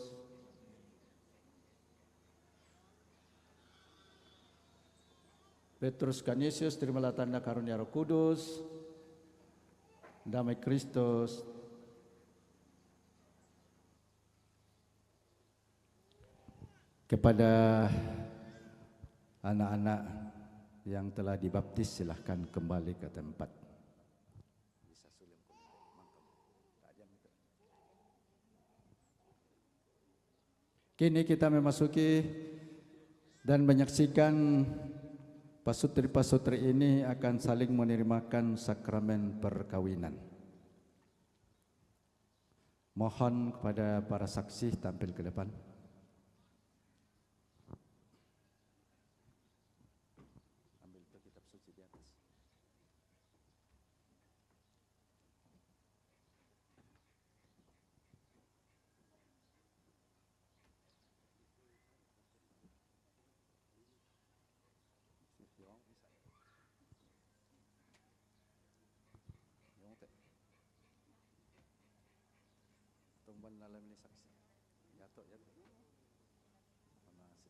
Petrus Canisius terimalah tanda karunia Roh Kudus, damai Kristus. Kepada anak-anak yang telah dibaptis, silahkan kembali ke tempat. Kini kita memasuki dan menyaksikan pasutri-pasutri ini akan saling menerimakan sakramen perkawinan. Mohon kepada para saksi tampil ke depan.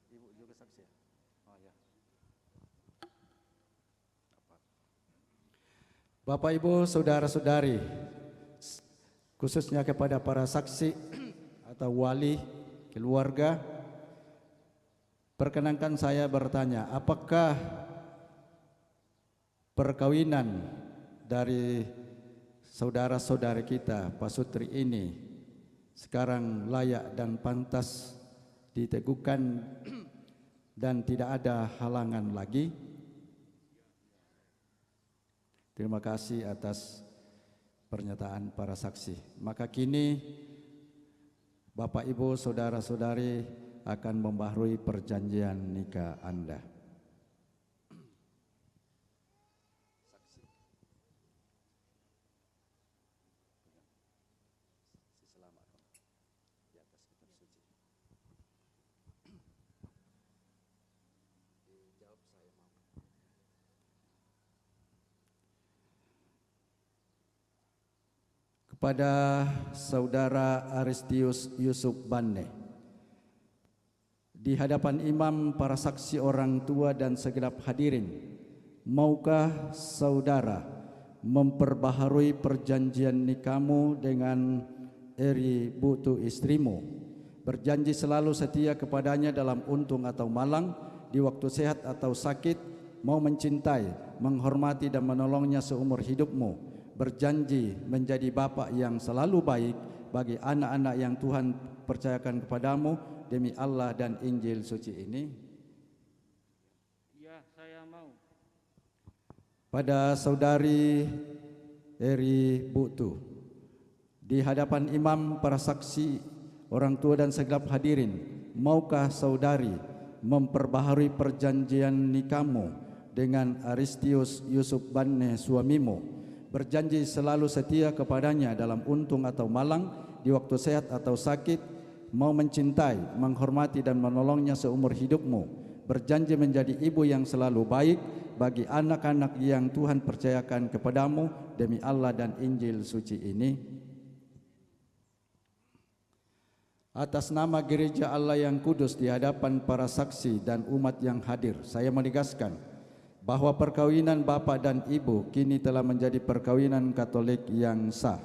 Ibu juga saksi ya? Oh ya. Bapak, Ibu, saudara-saudari, khususnya kepada para saksi atau wali keluarga, perkenankan saya bertanya, apakah perkawinan dari saudara-saudari kita, pasutri ini, sekarang layak dan pantas diteguhkan dan tidak ada halangan lagi? Terima kasih atas pernyataan para saksi. Maka kini Bapak, Ibu, saudara-saudari akan membaharui perjanjian nikah Anda. Kepada Saudara Aristius Yusuf Bane, di hadapan imam, para saksi, orang tua, dan segenap hadirin, maukah saudara memperbaharui perjanjian nikahmu dengan Eri Butu, istrimu, berjanji selalu setia kepadanya dalam untung atau malang, di waktu sehat atau sakit, mau mencintai, menghormati, dan menolongnya seumur hidupmu, berjanji menjadi bapak yang selalu baik bagi anak-anak yang Tuhan percayakan kepadamu, demi Allah dan Injil suci ini? Ya, saya mau. pada saudari Eri Buktu. Di hadapan imam, para saksi, orang tua dan segenap hadirin, maukah saudari memperbaharui perjanjian nikahmu dengan Aristius Yusuf Banne suamimu, berjanji selalu setia kepadanya dalam untung atau malang, di waktu sehat atau sakit, mau mencintai, menghormati dan menolongnya seumur hidupmu, berjanji menjadi ibu yang selalu baik bagi anak-anak yang Tuhan percayakan kepadamu demi Allah dan Injil suci ini. Atas nama Gereja Allah yang Kudus di hadapan para saksi dan umat yang hadir, saya menegaskan bahwa perkawinan bapa dan ibu kini telah menjadi perkawinan Katolik yang sah.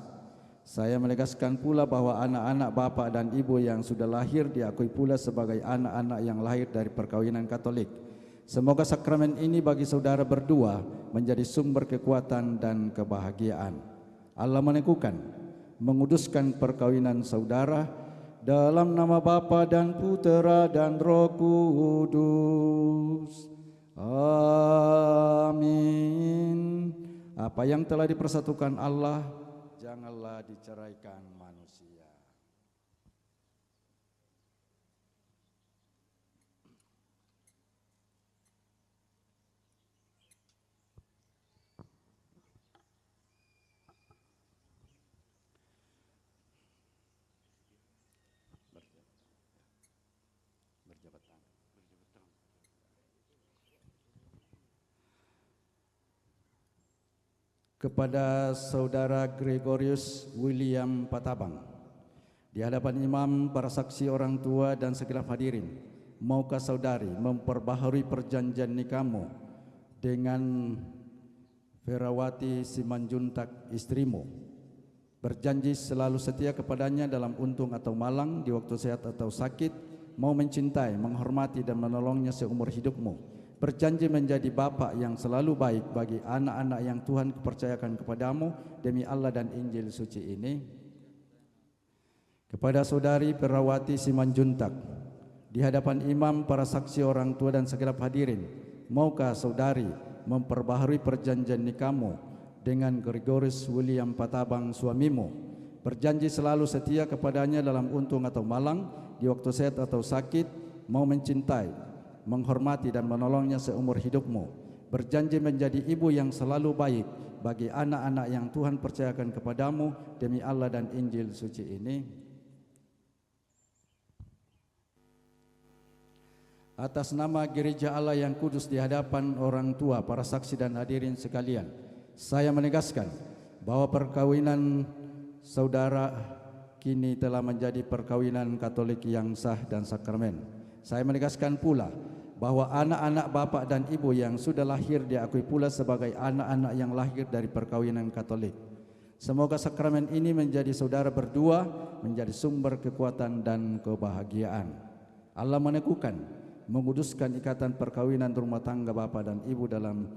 Saya menegaskan pula bahwa anak-anak bapa dan ibu yang sudah lahir diakui pula sebagai anak-anak yang lahir dari perkawinan Katolik. Semoga sakramen ini bagi saudara berdua menjadi sumber kekuatan dan kebahagiaan. Allah menekukan, menguduskan perkawinan saudara dalam nama Bapa dan Putera dan Roh Kudus. Amin. Apa yang telah dipersatukan Allah, janganlah diceraikan manusia. Kepada Saudara Gregorius William Patabang, di hadapan imam, para saksi, orang tua dan segenap hadirin, maukah saudari memperbaharui perjanjian nikahmu dengan Ferawati Simanjuntak istrimu, berjanji selalu setia kepadanya dalam untung atau malang, di waktu sehat atau sakit, mau mencintai, menghormati dan menolongnya seumur hidupmu, berjanji menjadi bapa yang selalu baik bagi anak-anak yang Tuhan kepercayakan kepadamu demi Allah dan Injil suci ini. Kepada saudari Perawati Simanjuntak, di hadapan imam, para saksi, orang tua dan segenap hadirin, maukah saudari memperbaharui perjanjian nikahmu dengan Gregorius William Patabang suamimu, berjanji selalu setia kepadanya dalam untung atau malang, di waktu sehat atau sakit, mau mencintai, menghormati dan menolongnya seumur hidupmu, berjanji menjadi ibu yang selalu baik bagi anak-anak yang Tuhan percayakan kepadamu demi Allah dan Injil suci ini. Atas nama Gereja Allah yang Kudus di hadapan orang tua, para saksi dan hadirin sekalian, saya menegaskan bahwa perkawinan saudara kini telah menjadi perkawinan Katolik yang sah dan sakramen. Saya menegaskan pula bahwa anak-anak bapak dan ibu yang sudah lahir diakui pula sebagai anak-anak yang lahir dari perkawinan Katolik. Semoga sakramen ini menjadi saudara berdua menjadi sumber kekuatan dan kebahagiaan. Allah menekukan, menguduskan ikatan perkawinan rumah tangga bapa dan ibu dalam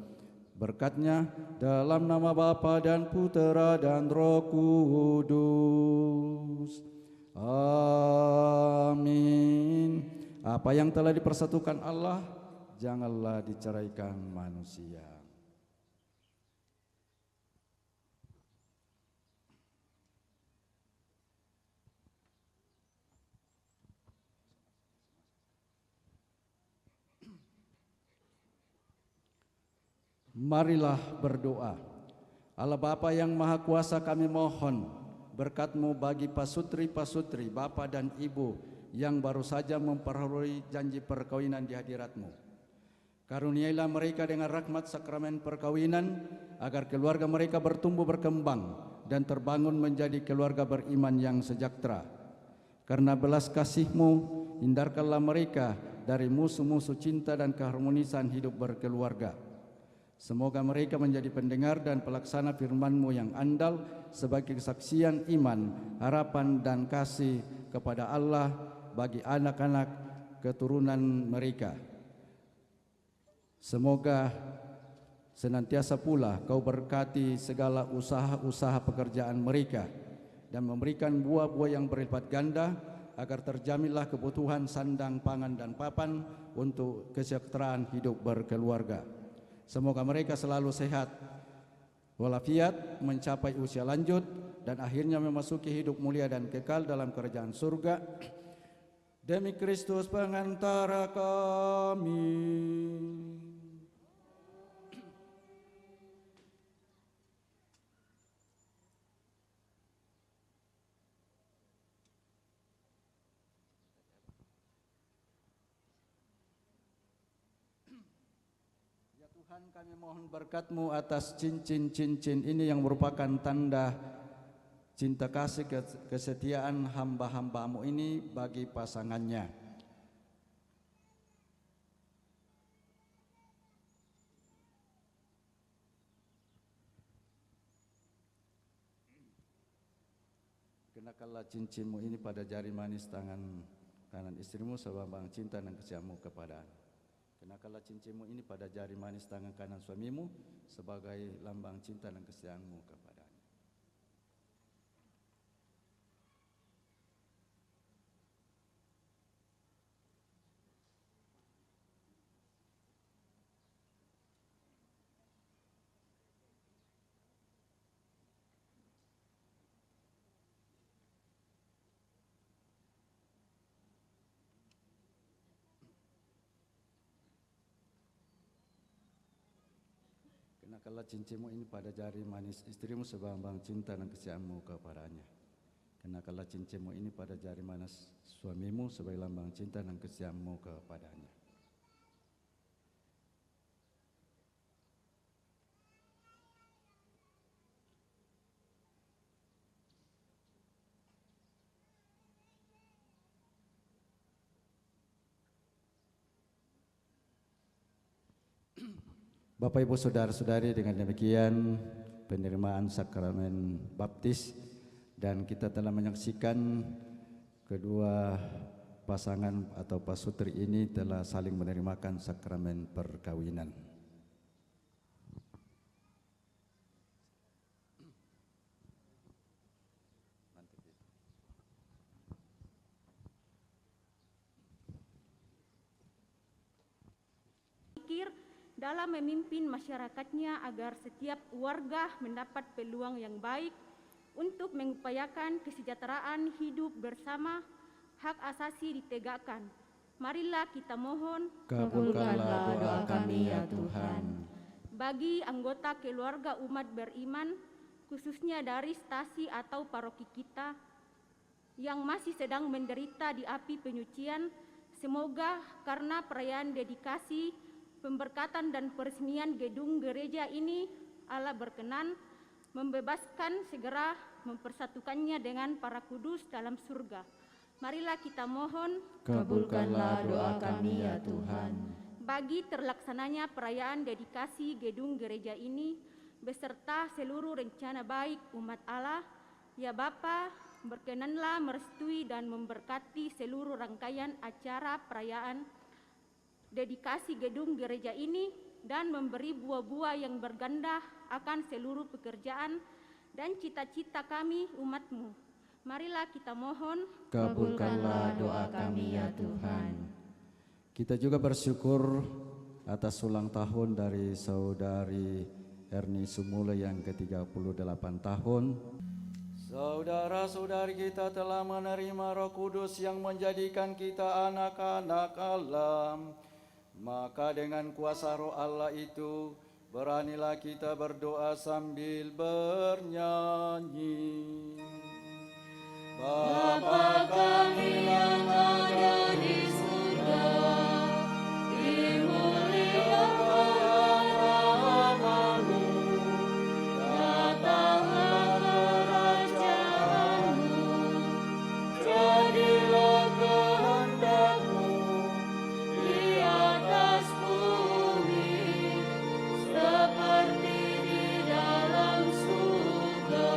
berkat-Nya, dalam nama Bapa dan Putera dan Roh Kudus. Amin. Apa yang telah dipersatukan Allah, janganlah diceraikan manusia. Marilah berdoa. Allah Bapa yang Maha Kuasa, kami mohon berkat-Mu bagi pasutri-pasutri, bapa dan ibu yang baru saja memperoleh janji perkawinan di hadirat-Mu. Karuniailah mereka dengan rahmat sakramen perkawinan, agar keluarga mereka bertumbuh berkembang dan terbangun menjadi keluarga beriman yang sejahtera. Karena belas kasih-Mu, hindarkanlah mereka dari musuh-musuh cinta dan keharmonisan hidup berkeluarga. Semoga mereka menjadi pendengar dan pelaksana firman-Mu yang andal sebagai kesaksian iman, harapan dan kasih kepada Allah bagi anak-anak keturunan mereka. Semoga senantiasa pula Kau berkati segala usaha-usaha pekerjaan mereka dan memberikan buah-buah yang berlipat ganda, agar terjaminlah kebutuhan sandang, pangan dan papan untuk kesejahteraan hidup berkeluarga. Semoga mereka selalu sehat walafiat, mencapai usia lanjut, dan akhirnya memasuki hidup mulia dan kekal dalam kerajaan surga. Demi Kristus pengantara kami. Ya Tuhan, kami mohon berkat-Mu atas cincin-cincin ini yang merupakan tanda cinta kasih kesetiaan hamba-hamba-Mu ini bagi pasangannya. Kenakanlah cincin-Mu ini pada jari manis tangan kanan istrimu sebagai lambang cinta dan kasih-Mu kepadanya. Kenakanlah cincin-Mu ini pada jari manis tangan kanan suamimu sebagai lambang cinta dan kasih-Mu kepadanya. Kenakanlah cincinmu ini pada jari manis istrimu sebagai lambang cinta dan kasih-Mu kepadanya. Kenakanlah cincinmu ini pada jari manis suamimu sebagai lambang cinta dan kasih-Mu kepadanya. Bapak Ibu Saudara-saudari, dengan demikian penerimaan sakramen baptis, dan kita telah menyaksikan kedua pasangan atau pasutri ini telah saling menerimakan sakramen perkawinan. Dalam memimpin masyarakatnya agar setiap warga mendapat peluang yang baik untuk mengupayakan kesejahteraan hidup bersama, hak asasi ditegakkan. Marilah kita mohon, kabulkanlah doa kami ya Tuhan. Bagi anggota keluarga umat beriman, khususnya dari stasi atau paroki kita yang masih sedang menderita di api penyucian, semoga karena perayaan dedikasi, pemberkatan dan peresmian gedung gereja ini, Allah berkenan membebaskan segera mempersatukannya dengan para kudus dalam surga. Marilah kita mohon, kabulkanlah doa kami ya Tuhan. Bagi terlaksananya perayaan dedikasi gedung gereja ini beserta seluruh rencana baik umat Allah, ya Bapa, berkenanlah merestui dan memberkati seluruh rangkaian acara perayaan dedikasi gedung gereja ini dan memberi buah-buah yang berganda akan seluruh pekerjaan dan cita-cita kami umat-Mu. Marilah kita mohon, kabulkanlah doa kami ya Tuhan. Kita juga bersyukur atas ulang tahun dari saudari Erni Sumule yang ke-38 tahun. Saudara-saudari kita telah menerima Roh Kudus yang menjadikan kita anak-anak Allah. Maka dengan kuasa Roh Allah itu, beranilah kita berdoa sambil bernyanyi. Bapa kami yang ada di surga, dimuliakan namamu, datanglah kerajaanmu, jadilah kehendak-Mu di atas bumi seperti di dalam surga.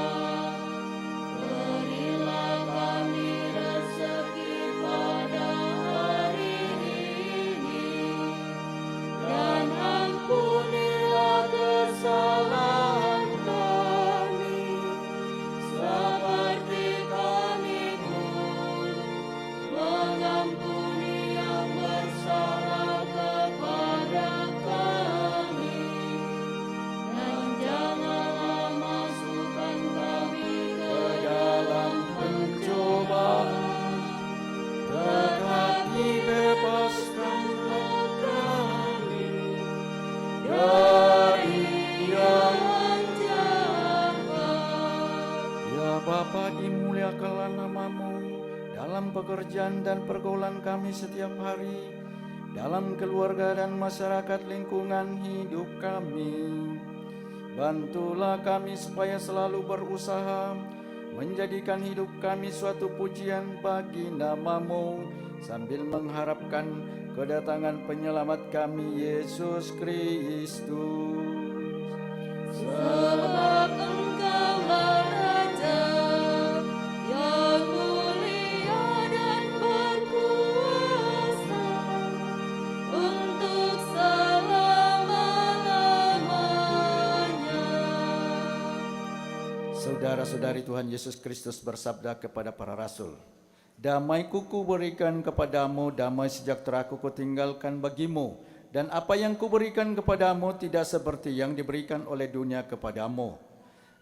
Berilah kami rezeki pada pekerjaan dan pergaulan kami setiap hari, dalam keluarga dan masyarakat lingkungan hidup kami. Bantulah kami supaya selalu berusaha menjadikan hidup kami suatu pujian bagi nama-Mu, sambil mengharapkan kedatangan penyelamat kami, Yesus Kristus. Sebab Engkaulah Raja yang mulia dan berkuasa untuk selama-lamanya. Saudara-saudari, Tuhan Yesus Kristus bersabda kepada para rasul, "Damai-Ku kuberikan kepadamu, damai sejahtera-Ku kutinggalkan bagimu. Dan apa yang kuberikan kepadamu tidak seperti yang diberikan oleh dunia kepadamu.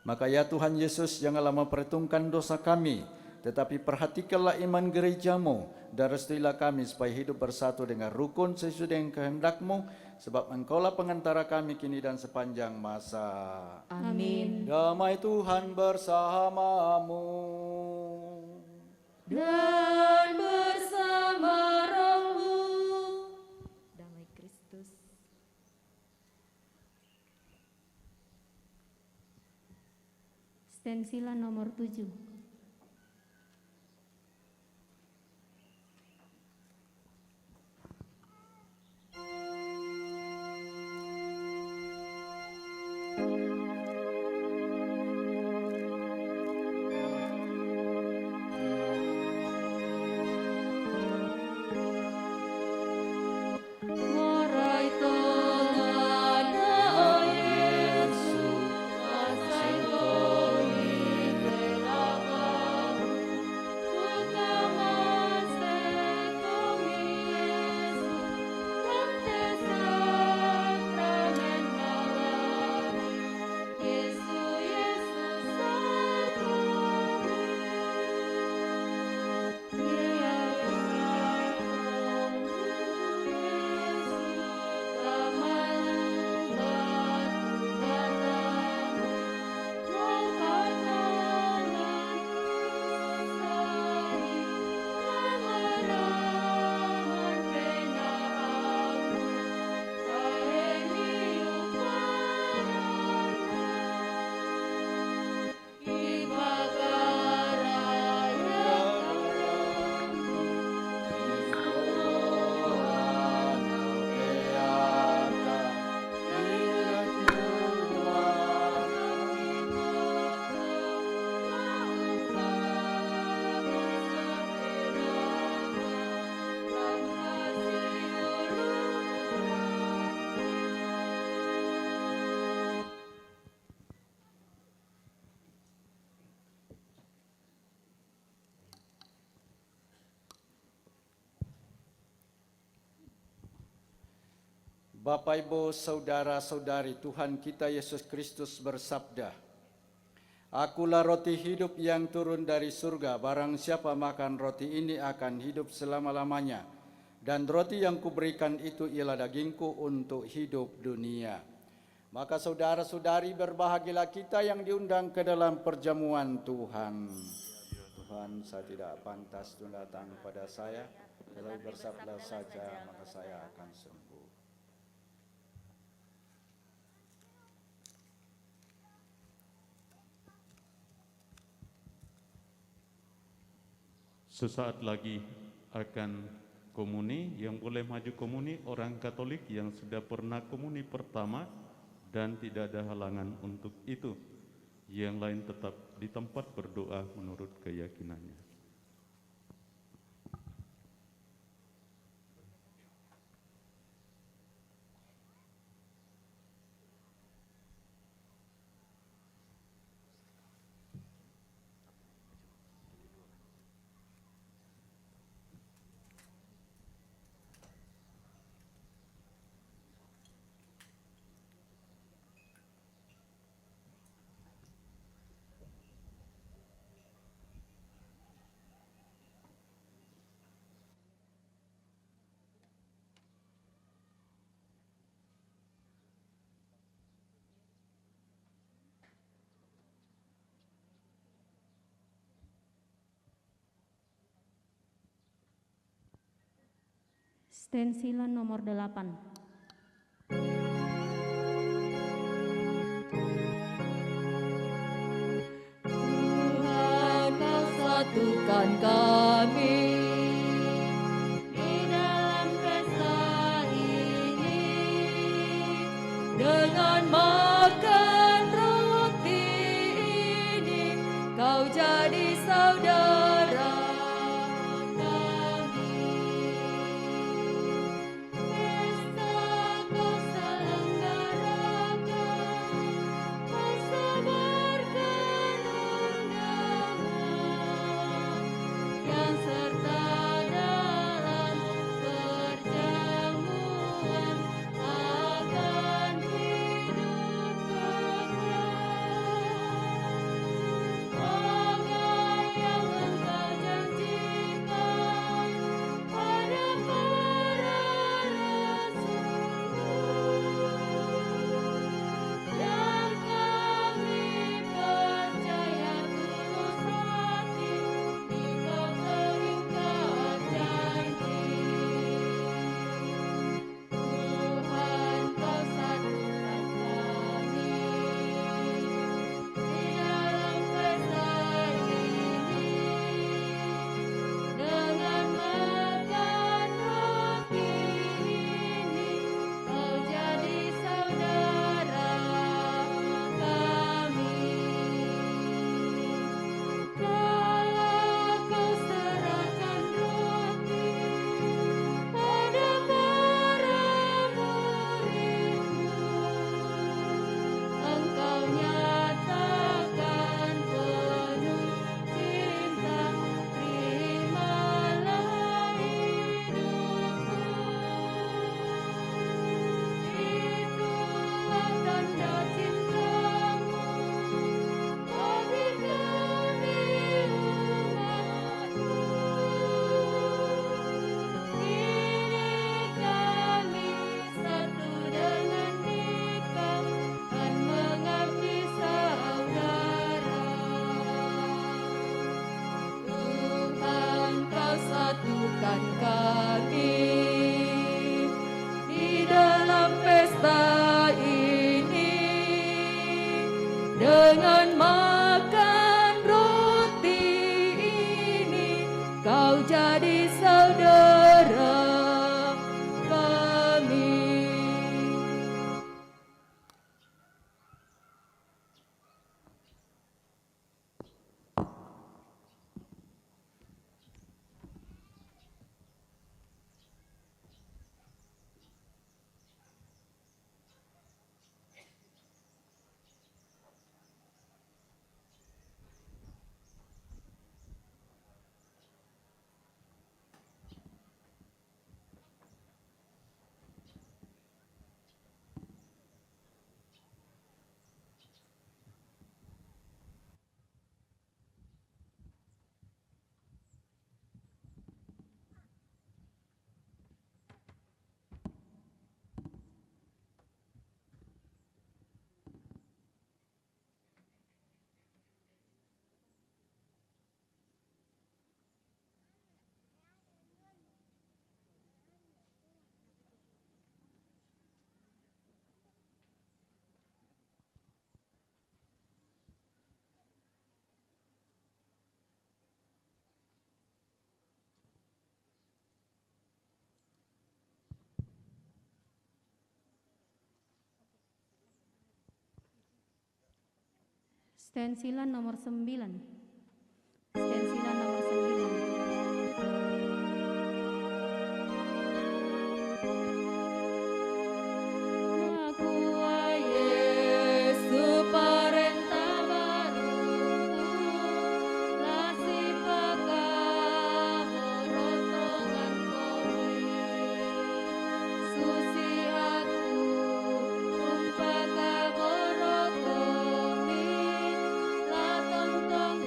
Maka ya Tuhan Yesus, janganlah memperhitungkan dosa kami, tetapi perhatikanlah iman gereja-Mu, dan restuilah kami supaya hidup bersatu dengan rukun sesuai dengan kehendak-Mu, sebab Engkaulah pengantara kami kini dan sepanjang masa. Amin. Damai Tuhan bersamamu. Dan bersama rohmu. Damai Kristus. Stensila nomor 7. Morai tongana o Yesus, asai komi relakan, ukamaste komi Yesus, rante sakramen malami, Yesus Yesus salkomi, Ia Bapak, Ibu, saudara-saudari, Tuhan kita Yesus Kristus bersabda, "Akulah roti hidup yang turun dari surga, barang siapa makan roti ini akan hidup selama-lamanya. Dan roti yang kuberikan itu ialah dagingku untuk hidup dunia." Maka saudara-saudari, berbahagialah kita yang diundang ke dalam perjamuan Tuhan. Tuhan, saya tidak pantas datang kepada saya, tetapi bersabda saja maka saya akan sembuh. Sesaat lagi akan komuni. Yang boleh maju komuni orang Katolik yang sudah pernah komuni pertama dan tidak ada halangan untuk itu. Yang lain tetap di tempat berdoa menurut keyakinannya. Stensilan nomor 8. Tuhan, Kau satukan kami di dalam pesta ini dengan makan roti ini. Kau jadi saudara kami. Pesta Kau selenggarakan, sebarkan undangan yang serta dalam perjamuan akan hidup kekal. Damai yang Engkau janjikan pada para rasul-Mu, yang kami percaya tulus hati Engkau terikat janji. Tuhan, Kau satukan kami di dalam pesta ini dengan makan roti ini. Kau jadi saudara kami. Kala Kau serahkan roti pada para murid-Mu, Engkau nyatakan penuh cinta, terimalah hidupku. Itulah tanda cinta-Mu bagi kami umat-Mu. Kini kami satu dengan Dikau dan mengabdi saudara. Tuhan, Kau satukan kami di dalam pesta ini dengan makan roti ini. Kau jadi saudara kami. Stensilan nomor 9. Stensilan nomor 9. Aqua Yesu parenta baru lasi paka borotongan kowe susi aku umpaka borokomi la tong tong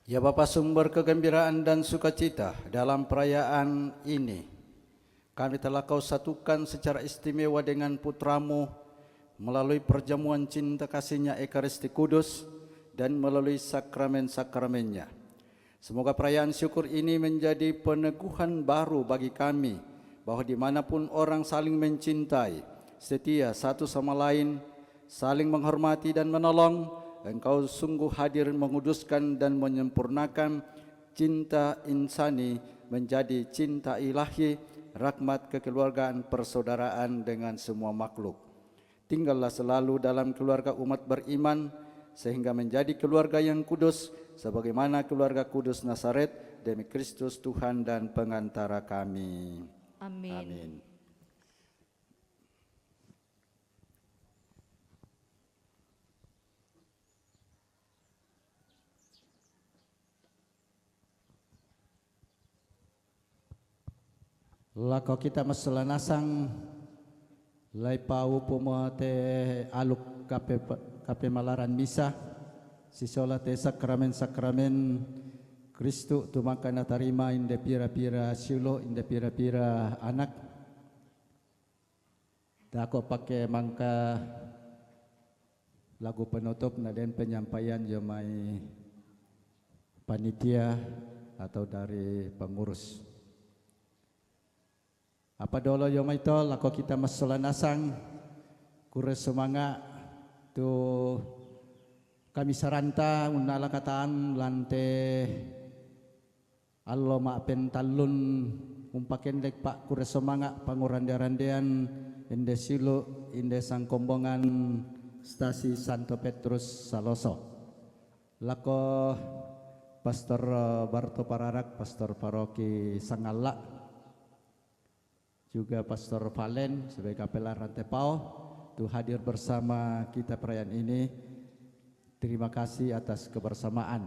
Ya Bapa, sumber kegembiraan dan sukacita dalam perayaan ini, kami telah Kau satukan secara istimewa dengan Putramu melalui perjamuan cinta kasih-Nya Ekaristi Kudus dan melalui sakramen-sakramennya. Semoga perayaan syukur ini menjadi peneguhan baru bagi kami bahwa dimanapun orang saling mencintai, setia satu sama lain, saling menghormati dan menolong, Engkau sungguh hadir menguduskan dan menyempurnakan cinta insani menjadi cinta ilahi, rahmat kekeluargaan persaudaraan dengan semua makhluk. Tinggallah selalu dalam keluarga umat beriman sehingga menjadi keluarga yang kudus sebagaimana keluarga kudus Nazaret demi Kristus Tuhan dan pengantara kami. Amin. Amin. Lako kita masalanasang lai pau puma te aluk kape malaran misa sisola te sakramen Kristu tumaka na tarima inde pira-pira siulo inde pira-pira anak. Dako pakai mangka lagu penutup na den penyampaian jomai panitia atau dari pengurus. Apa dolo yoma itu lako kita masalanasang kures semanga tu kami saranta unala kataan lante allo ma pentalun umpakendek pak kures semanga pangurande-randean inde silu inde sangkombongan stasi Santo Petrus Saloso. Lako Pastor Barto Pararak, Pastor Paroki Sangalla, juga Pastor Valen sebagai Kapela Rantepao tuh hadir bersama kita perayaan ini. Terima kasih atas kebersamaan.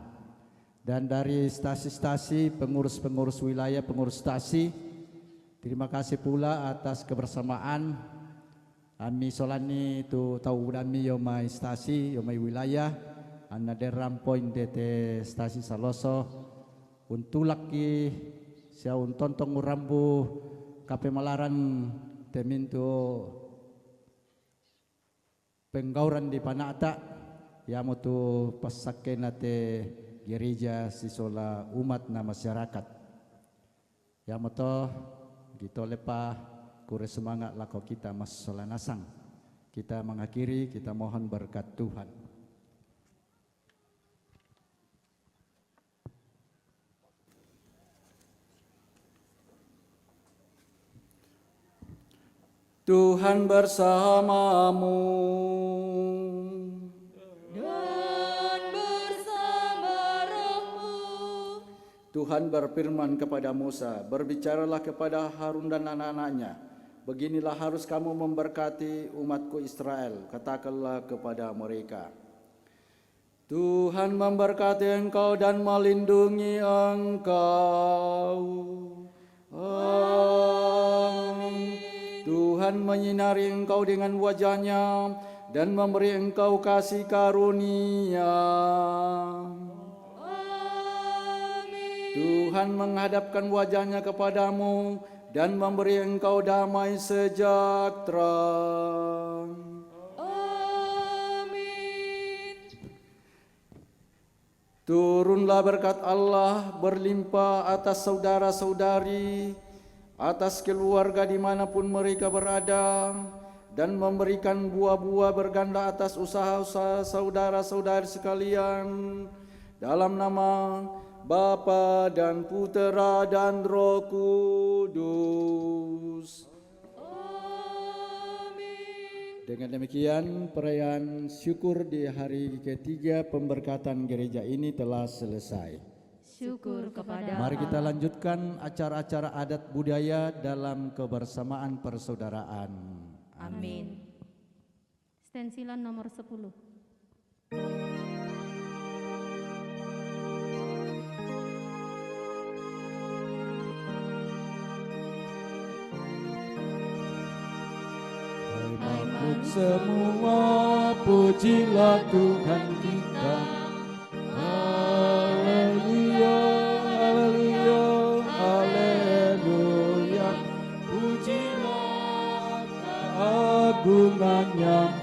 Dan dari stasi-stasi, pengurus-pengurus wilayah, pengurus stasi, terima kasih pula atas kebersamaan. Ami solani tu tahu dami yomai stasi, yomai wilayah, anna deram poin dete stasi Saloso, untulaki sia untontong urambu kape malaran temintu penggauran di Panata ya mutu pasake nate gereja sisola umat na masyarakat ya muto gitu lepa kure semangat lako kita masola nasang kita mengakhiri kita mohon berkat Tuhan. Tuhan bersamamu Dan bersama rohmu. Tuhan berfirman kepada Musa, berbicaralah kepada Harun dan anak-anaknya, beginilah harus kamu memberkati umatku Israel, katakanlah kepada mereka, Tuhan memberkati engkau dan melindungi engkau. Amin. Tuhan menyinari engkau dengan wajahnya dan memberi engkau kasih karunia. Amin. Tuhan menghadapkan wajahnya kepadamu dan memberi engkau damai sejahtera. Amin. Turunlah berkat Allah berlimpah atas saudara-saudari, atas keluarga dimanapun mereka berada, dan memberikan buah-buah berganda atas usaha-usaha saudara-saudari sekalian, dalam nama Bapa dan Putera dan Roh Kudus. Amin. Dengan demikian perayaan syukur di hari ketiga pemberkatan gereja ini telah selesai. Syukur kepada Mari kita lanjutkan acara-acara adat budaya dalam kebersamaan persaudaraan. Amin. stensilan nomor 10. Hai makhluk semua, pujilah Tuhan kita. Haleluya. junjungannya